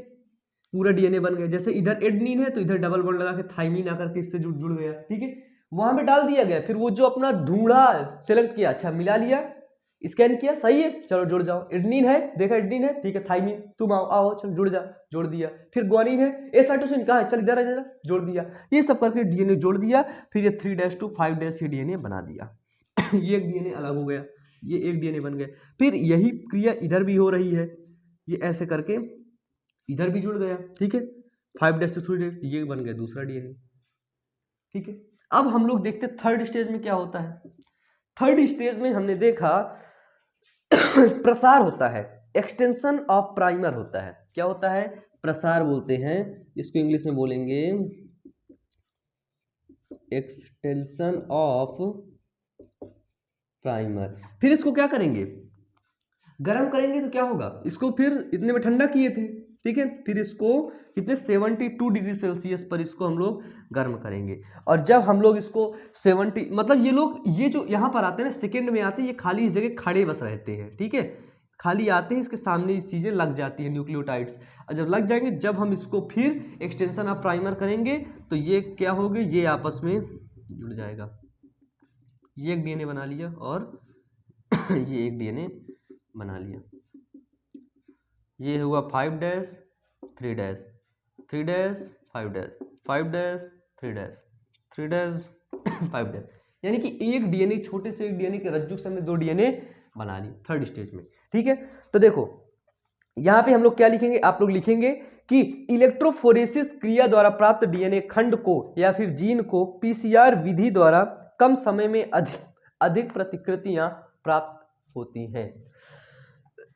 पूरा डीएनए बन गया। जैसे इधर एडेनिन है तो इधर डबल बॉन्ड लगा के थाइमिन आकर के इससे जुड़ गया। ठीक है, वहां पे डाल दिया गया, फिर वो जो अपना ढूंढा सेलेक्ट किया, अच्छा मिला लिया, स्कैन किया, सही है, चलो जुड़ जाओ। एडेनिन है, देखा एडेनिन है, ठीक है, थाइमिन तुम आओ आओ, चलो जुड़ जा, जोड़ दिया। फिर ग्वानिन है, ए साइटोसिन कहाँ है, चल इधर इधर जोड़ दिया। ये सब करके डीएनए जोड़ दिया, फिर ये 3 डैश टू 5 डैश से डीएनए बना दिया। ये एक डीएनए अलग हो गया, ये एक डीएनए बन गया। फिर यही क्रिया इधर भी हो रही है, ये ऐसे करके इधर भी जुड़ गया, ठीक है, 5' से 3' ये बन गया दूसरा डीएनए, ठीक है। अब हम लोग देखते हैं थर्ड स्टेज में क्या होता है। थर्ड स्टेज में हमने देखा प्रसार होता है, एक्सटेंशन ऑफ प्राइमर होता है। क्या होता है? प्रसार बोलते हैं इसको, इंग्लिश में बोलेंगे एक्सटेंशन ऑफ प्राइमर। फिर इसको क्या करेंगे? गर्म करेंगे तो क्या होगा? इसको फिर इतने में ठंडा किए थे, ठीक है, फिर इसको कितने 72 डिग्री सेल्सियस पर इसको हम लोग गर्म करेंगे। और जब हम लोग इसको 70 मतलब ये लोग ये जो यहाँ पर आते हैं ना, सेकंड में आते हैं, ये खाली इस जगह खड़े बस रहते हैं, ठीक है, खाली आते हैं, इसके सामने ये चीजें लग जाती है न्यूक्लियोटाइड्स। और जब लग जाएंगे, जब हम इसको फिर एक्सटेंशन ऑफ प्राइमर करेंगे तो ये क्या होगा? ये आपस में जुड़ जाएगा। ये एक डीएनए बना लिया और ये एक डीएनए बना लिया। ये हुआ 5' 3' 3' 5' 5' 3' 3' 5', यानी कि एक डीएनए, छोटे से एक डीएनए के रज्जु से हमने 2 डीएनए बना ली थर्ड स्टेज में, ठीक है। तो देखो यहां पे हम लोग क्या लिखेंगे? आप लोग लिखेंगे कि इलेक्ट्रोफोरेसिस क्रिया द्वारा प्राप्त डीएनए खंड को या फिर जीन को पीसीआर विधि द्वारा कम समय में अधिक प्रतिकृतियां प्राप्त होती हैं।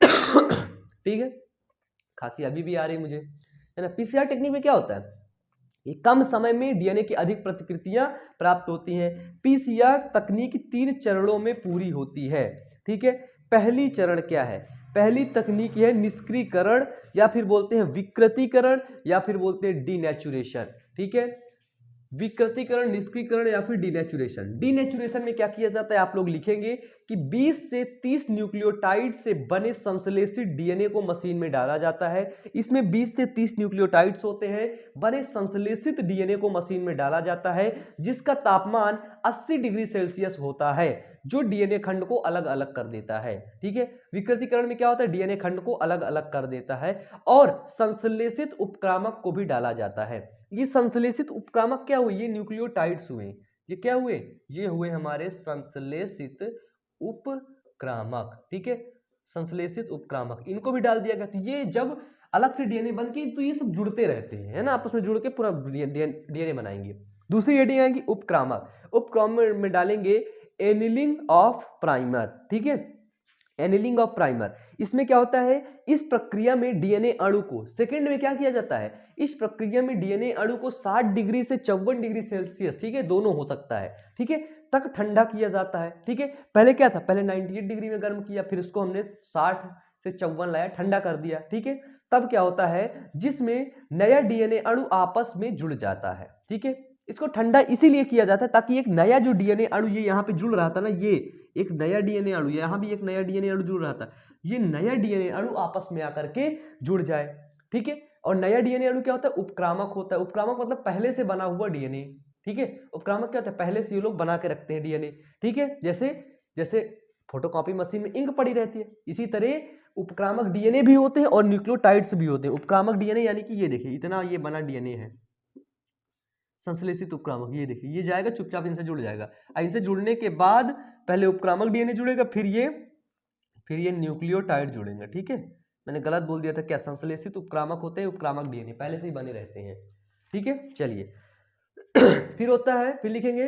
ठीक है, खांसी अभी भी आ रही मुझे, है ना। पीसीआर टेक्निक में क्या होता है? ये कम समय में डीएनए की अधिक प्रतिकृतियां प्राप्त होती हैं। पीसीआर तकनीक 3 चरणों में पूरी होती है, ठीक है। पहली चरण क्या है? पहली तकनीक है निष्क्रियकरण, या फिर बोलते हैं विकृतीकरण, या फिर बोलते हैं डीनेचुरेशन, ठीक है। विकृतीकरण, निष्क्रियकरण या फिर डीनेचुरेशन। डीनेचुरेशन में क्या किया जाता है? आप लोग लिखेंगे कि 20 से 30 न्यूक्लियोटाइड से बने संश्लेषित डीएनए को मशीन में डाला जाता है। इसमें 20 से 30 न्यूक्लियोटाइड्स होते हैं, बने संश्लेषित डीएनए को मशीन में डाला जाता है, जिसका तापमान 80 डिग्री सेल्सियस होता है, जो डीएनए खंड को अलग अलग कर देता है, ठीक है। विकृतीकरण में क्या होता है? डीएनए खंड को अलग अलग कर देता है, और संश्लेषित उपक्रामक को भी डाला जाता है। ये संश्लेषित उपक्रामक क्या हुए? ये न्यूक्लियोटाइड्स हुए। ये क्या हुए? ये हुए हमारे संश्लेषित उपक्रामक, ठीक है, संश्लेषित उपक्रामक, इनको भी डाल दिया गया। तो ये जब अलग से डीएनए बन के, तो ये सब जुड़ते रहते हैं, है ना, आपस में जुड़ के पूरा डीएनए बनाएंगे। दूसरी हेडिंग आएगी उपक्रामक। उपक्रामक में डालेंगे एनिलिंग ऑफ प्राइमर, ठीक है, एनिलिंग ऑफ प्राइमर। इसमें क्या होता है? इस प्रक्रिया में डीएनए अणु को सेकंड में क्या किया जाता है? इस प्रक्रिया में डीएनए अणु को 60 डिग्री से 54 डिग्री सेल्सियस, ठीक है, दोनों हो सकता है, ठीक है, तक ठंडा किया जाता है, ठीक है। पहले क्या था? पहले 98 डिग्री में गर्म किया, फिर उसको हमने 60 से 54 लाया, ठंडा कर दिया, ठीक है। तब क्या होता है? जिसमें नया डीएनए अणु आपस में जुड़ जाता है, ठीक है। इसको ठंडा इसीलिए किया जाता है ताकि एक नया जो डीएनए अणु ये यहाँ पे जुड़ रहा था ना, ये एक नया डीएनए अणु, यहाँ भी एक नया डीएनए अणु जुड़ रहा था, ये नया डीएनए अणु आपस में आकर के जुड़ जाए, ठीक है। और नया डीएनए अणु क्या होता है? उपक्रामक होता है। उपक्रामक मतलब पहले से बना हुआ डीएनए, ठीक है। उपक्रामक क्या होता है? पहले से ये लोग बना के रखते हैं डीएनए, ठीक है। जैसे जैसे फोटोकॉपी मशीन में इंक पड़ी रहती है, इसी तरह उपक्रामक डीएनए भी होते हैं और न्यूक्लियोटाइड्स भी होते हैं। उपक्रामक डीएनए यानी कि ये देखिए इतना ये बना डीएनए है। संश्लेषित उपक्रामक ये देखिए, ये जाएगा चुपचाप इनसे जुड़ जाएगा। इनसे जुड़ने के बाद पहले उपक्रामक डीएनए जुड़ेगा, फिर ये न्यूक्लियोटाइड जुड़ेंगे, ठीक है। मैंने गलत बोल दिया था, क्या संश्लेषित उपक्रामक होते हैं, उपक्रामक डीएनए पहले से ही बने रहते हैं, ठीक है। चलिए फिर होता है, फिर लिखेंगे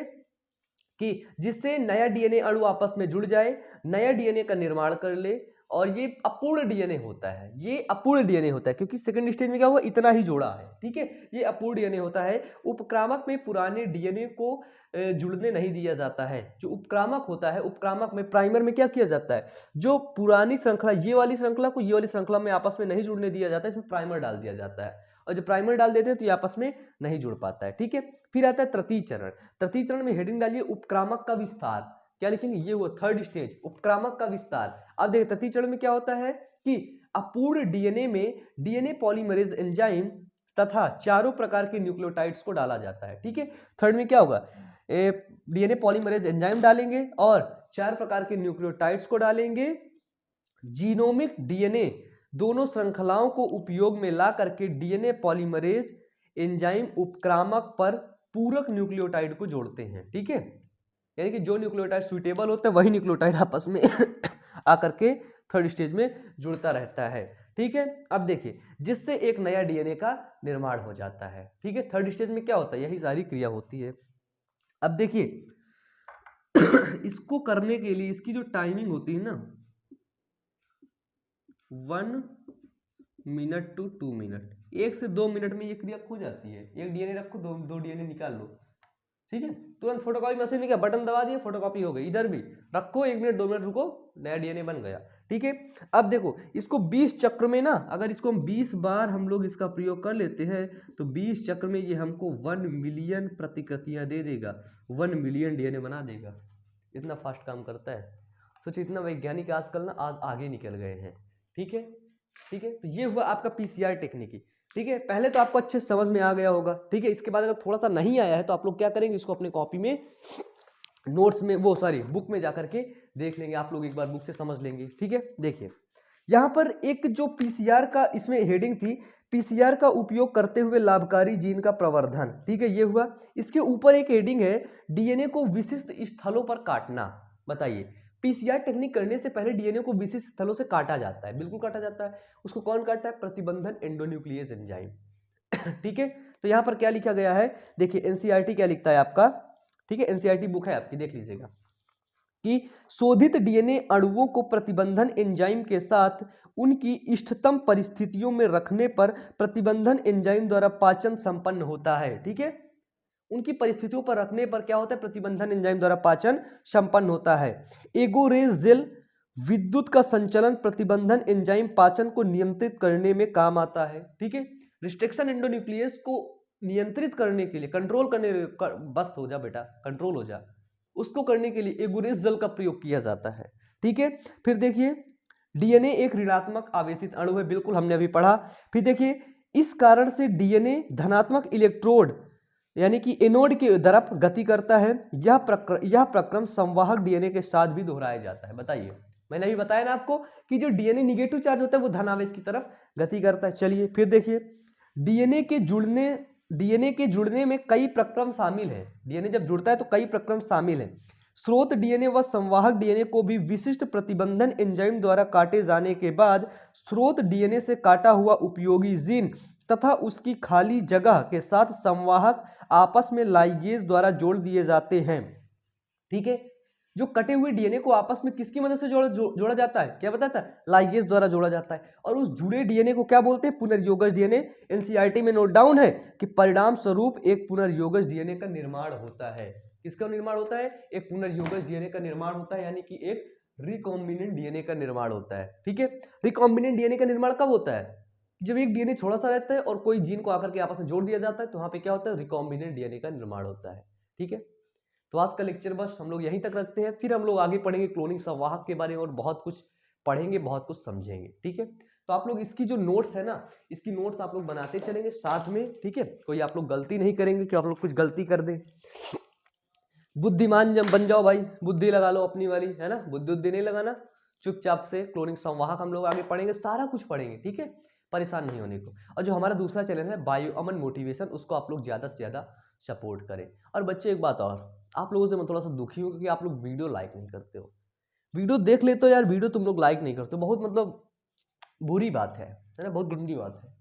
कि जिससे नया डीएनए अणु आपस में जुड़ जाए, नया डीएनए का निर्माण कर ले, और ये अपूर्ण डीएनए होता है। ये अपूर्ण डीएनए होता है क्योंकि सेकंड स्टेज में क्या हुआ? इतना ही जोड़ा है, ठीक है। ये अपूर्ण डीएनए होता है। उपक्रामक में पुराने डीएनए को जुड़ने नहीं दिया जाता है। जो उपक्रामक होता है, उपक्रामक में प्राइमर में क्या किया जाता है? जो पुरानी श्रृंखला, ये वाली श्रृंखला को ये वाली श्रृंखला में आपस में नहीं जुड़ने दिया जाता है, इसमें प्राइमर डाल दिया जाता है, और जब प्राइमर डाल देते हैं तो ये आपस में नहीं जुड़ पाता है, ठीक है। फिर आता है तृतीय चरण। तृतीय चरण में हेडिंग डालिए उपक्रामक का विस्तार। क्या लिखेंगे? ये हुआ थर्ड स्टेज, उपक्रामक का विस्तार। अब देखिए तृतीय चरण में क्या होता है कि अपूर्ण डीएनए में डीएनए पॉलीमरेज एंजाइम तथा चारों प्रकार के न्यूक्लियोटाइड्स को डाला जाता है, ठीक है। थर्ड में क्या होगा? डीएनए पॉलीमरेज एंजाइम डालेंगे और 4 प्रकार के न्यूक्लियोटाइड्स को डालेंगे। जीनोमिक डीएनए दोनों श्रृंखलाओं को उपयोग में ला करके डीएनए पॉलीमरेज एंजाइम उपक्रामक पर पूरक न्यूक्लियोटाइड को जोड़ते हैं, ठीक है। यानी कि जो न्यूक्लियोटाइड सुइटेबल होता है वही न्यूक्लियोटाइड आपस में आकर के थर्ड स्टेज में जुड़ता रहता है, ठीक है। अब देखिए, जिससे एक नया डीएनए का निर्माण हो जाता है। ठीक है, थर्ड स्टेज में क्या होता है, यही सारी क्रिया होती है। अब देखिए इसको करने के लिए इसकी जो टाइमिंग होती है ना, 1 मिनट टू 2 मिनट, 1 से 2 मिनट में ये क्रिया हो जाती है। एक डीएनए रखो, दो डीएनए निकाल लो, ठीक है, तुरंत फोटोकॉपी मशीन में क्या बटन दबा दिए, फोटोकॉपी हो गई। इधर भी रखो, 1 मिनट 2 मिनट रुको, नया डीएनए बन गया। ठीक है, अब देखो इसको 20 चक्र में ना, अगर इसको हम 20 बार हम लोग इसका प्रयोग कर लेते हैं तो 20 चक्र में ये हमको 1 मिलियन प्रतिकृतियां दे देगा, 1 मिलियन डीएनए बना देगा। इतना फास्ट काम करता है। सोचो, इतना वैज्ञानिक आजकल ना आज आगे निकल गए हैं। ठीक है, ठीक है, तो ये हुआ आपका पीसीआर टेक्निक। ठीक है, पहले तो आपको अच्छे समझ में आ गया होगा। ठीक है, इसके बाद अगर थोड़ा सा नहीं आया है तो आप लोग क्या करेंगे, इसको अपने कॉपी में, नोट्स में, वो सॉरी बुक में जाकर के देख लेंगे, आप लोग एक बार बुक से समझ लेंगे। ठीक है, देखिए यहाँ पर एक जो पीसीआर का इसमें हेडिंग थी, पीसीआर का उपयोग करते हुए लाभकारी जीन का प्रवर्धन। ठीक है, ये हुआ। इसके ऊपर एक हेडिंग है, डीएनए को विशिष्ट स्थलों पर काटना। बताइए, पीसीआर टेक्निक करने से पहले डीएनए को विशिष्ट स्थलों से काटा जाता है, बिल्कुल काटा जाता है। उसको कौन काटता है, प्रतिबंधन एंडोन्यूक्लियस एंजाइम। ठीक है, तो यहां पर क्या लिखा गया है, देखिए एनसीईआरटी क्या लिखता है आपका। ठीक है, एनसीईआरटी बुक है आपकी, देख लीजिएगा कि शोधित डीएनए अणुओं को प्रतिबंधन एंजाइम के साथ उनकी इष्टतम परिस्थितियों में रखने पर प्रतिबंधन एंजाइम द्वारा पाचन संपन्न होता है। ठीक है, उनकी परिस्थितियों पर रखने पर क्या होता है, प्रतिबंधन एंजाइम द्वारा पाचन संपन्न होता है। एगोरेज जेल विद्युत का संचलन प्रतिबंधन एंजाइम पाचन को नियंत्रित करने में काम आता है। ठीक है, रिस्ट्रिक्शन एंडोन्यूक्लियस को नियंत्रित करने के लिए, कंट्रोल करने, बस हो जा बेटा, कंट्रोल हो जा, उसको करने के लिए एगोरेज जेल का प्रयोग किया जाता है। ठीक है, फिर देखिए डीएनए एक ऋणात्मक आवेशित अणु है, बिल्कुल हमने अभी पढ़ा। फिर देखिए इस कारण से डीएनए धनात्मक इलेक्ट्रोड यानी कि एनोड की तरफ गति करता है। यह प्रक्रम संवाहक डीएनए के साथ भी दोहराया जाता है। बताइए, मैंने अभी बताया ना आपको कि जो डीएनए निगेटिव चार्ज होता है वो धन आवेश की तरफ गति करता है। चलिए फिर देखिए, डीएनए के जुड़ने में कई प्रक्रम शामिल है। डीएनए जब जुड़ता है तो कई प्रक्रम शामिल है। स्रोत डीएनए व संवाहक डीएनए को भी विशिष्ट प्रतिबंधन एंजाइम द्वारा काटे जाने के बाद स्रोत डीएनए से काटा हुआ उपयोगी जीन तथा उसकी खाली जगह के साथ संवाहक आपस में लाइगेज द्वारा जोड़ दिए जाते हैं। ठीक है, जो कटे हुए डीएनए को आपस में किसकी मदद से जोड़ा जाता है, क्या बताता है, लाइगेज द्वारा जोड़ा जाता है। और उस जुड़े डीएनए को क्या बोलते हैं, पुनर्योगज डीएनए। एनसीईआरटी में नोट डाउन है कि परिणाम स्वरूप एक पुनर्योगज डीएनए का निर्माण होता है। किसका निर्माण होता है, एक पुनर्योगज डीएनए का निर्माण होता है, यानी कि एक रिकॉम्बिनेंट डीएनए का निर्माण होता है। ठीक है, रिकॉम्बिनेंट डीएनए का निर्माण कब होता है, जब एक डीएनए थोड़ा सा रहता है और कोई जीन को आकर के आपस में जोड़ दिया जाता है, तो वहां पे क्या होता है, रिकॉम्बिनेंट डीएनए का निर्माण होता है। ठीक है, तो आज का लेक्चर बस हम लोग यहीं तक रखते हैं, फिर हम लोग आगे पढ़ेंगे क्लोनिंग संवाहक के बारे में और बहुत कुछ पढ़ेंगे, बहुत कुछ समझेंगे। ठीक है, तो आप लोग इसकी जो नोट्स है ना, इसकी नोट्स आप लोग बनाते चलेंगे साथ में। ठीक है, कोई आप लोग गलती नहीं करेंगे कि आप लोग कुछ गलती कर दें। बुद्धिमान जब बन जाओ भाई, बुद्धि लगा लो अपनी वाली, है ना, बुद्धि नहीं लगाना, चुपचाप से क्लोनिंग संवाहक हम लोग आगे पढ़ेंगे, सारा कुछ पढ़ेंगे। ठीक है, परेशान नहीं होने को। और जो हमारा दूसरा चैनल है बायो अमन मोटिवेशन, उसको आप लोग ज्यादा से ज्यादा सपोर्ट करें। और बच्चे एक बात और, आप लोगों से मैं थोड़ा सा दुखी हूँ क्योंकि आप लोग वीडियो लाइक नहीं करते हो। वीडियो देख लेते हो यार, वीडियो तुम लोग लाइक नहीं करते हो, बहुत मतलब बुरी बात है ना, बहुत गंदी बात है।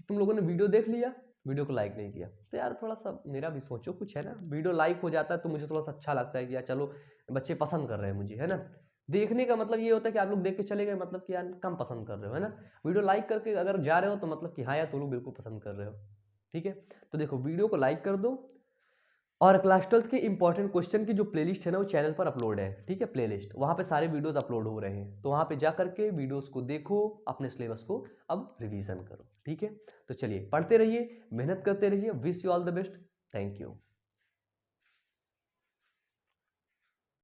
तुम लोगों ने वीडियो देख लिया, वीडियो को लाइक नहीं किया, तो यार थोड़ा सा मेरा भी सोचो कुछ, है ना। वीडियो लाइक हो जाता है तो मुझे थोड़ा सा अच्छा लगता है कि यार चलो बच्चे पसंद कर रहे हैं मुझे, है ना। देखने का मतलब ये होता है कि आप लोग देख के चले गए, मतलब कि यार कम पसंद कर रहे हो, है ना। वीडियो लाइक करके अगर जा रहे हो तो मतलब कि हाँ यार तुम लोग बिल्कुल पसंद कर रहे हो। ठीक है, तो देखो वीडियो को लाइक कर दो, और क्लास 12 के इंपॉर्टेंट क्वेश्चन की जो प्लेलिस्ट है ना वो चैनल पर अपलोड है। ठीक है, प्लेलिस्ट वहाँ पे सारे वीडियोस अपलोड हो रहे हैं, तो वहाँ पे जा करके वीडियोस को देखो, अपने सिलेबस को अब रिवीजन करो। ठीक है, तो चलिए पढ़ते रहिए, मेहनत करते रहिए, wish you all the best, thank you.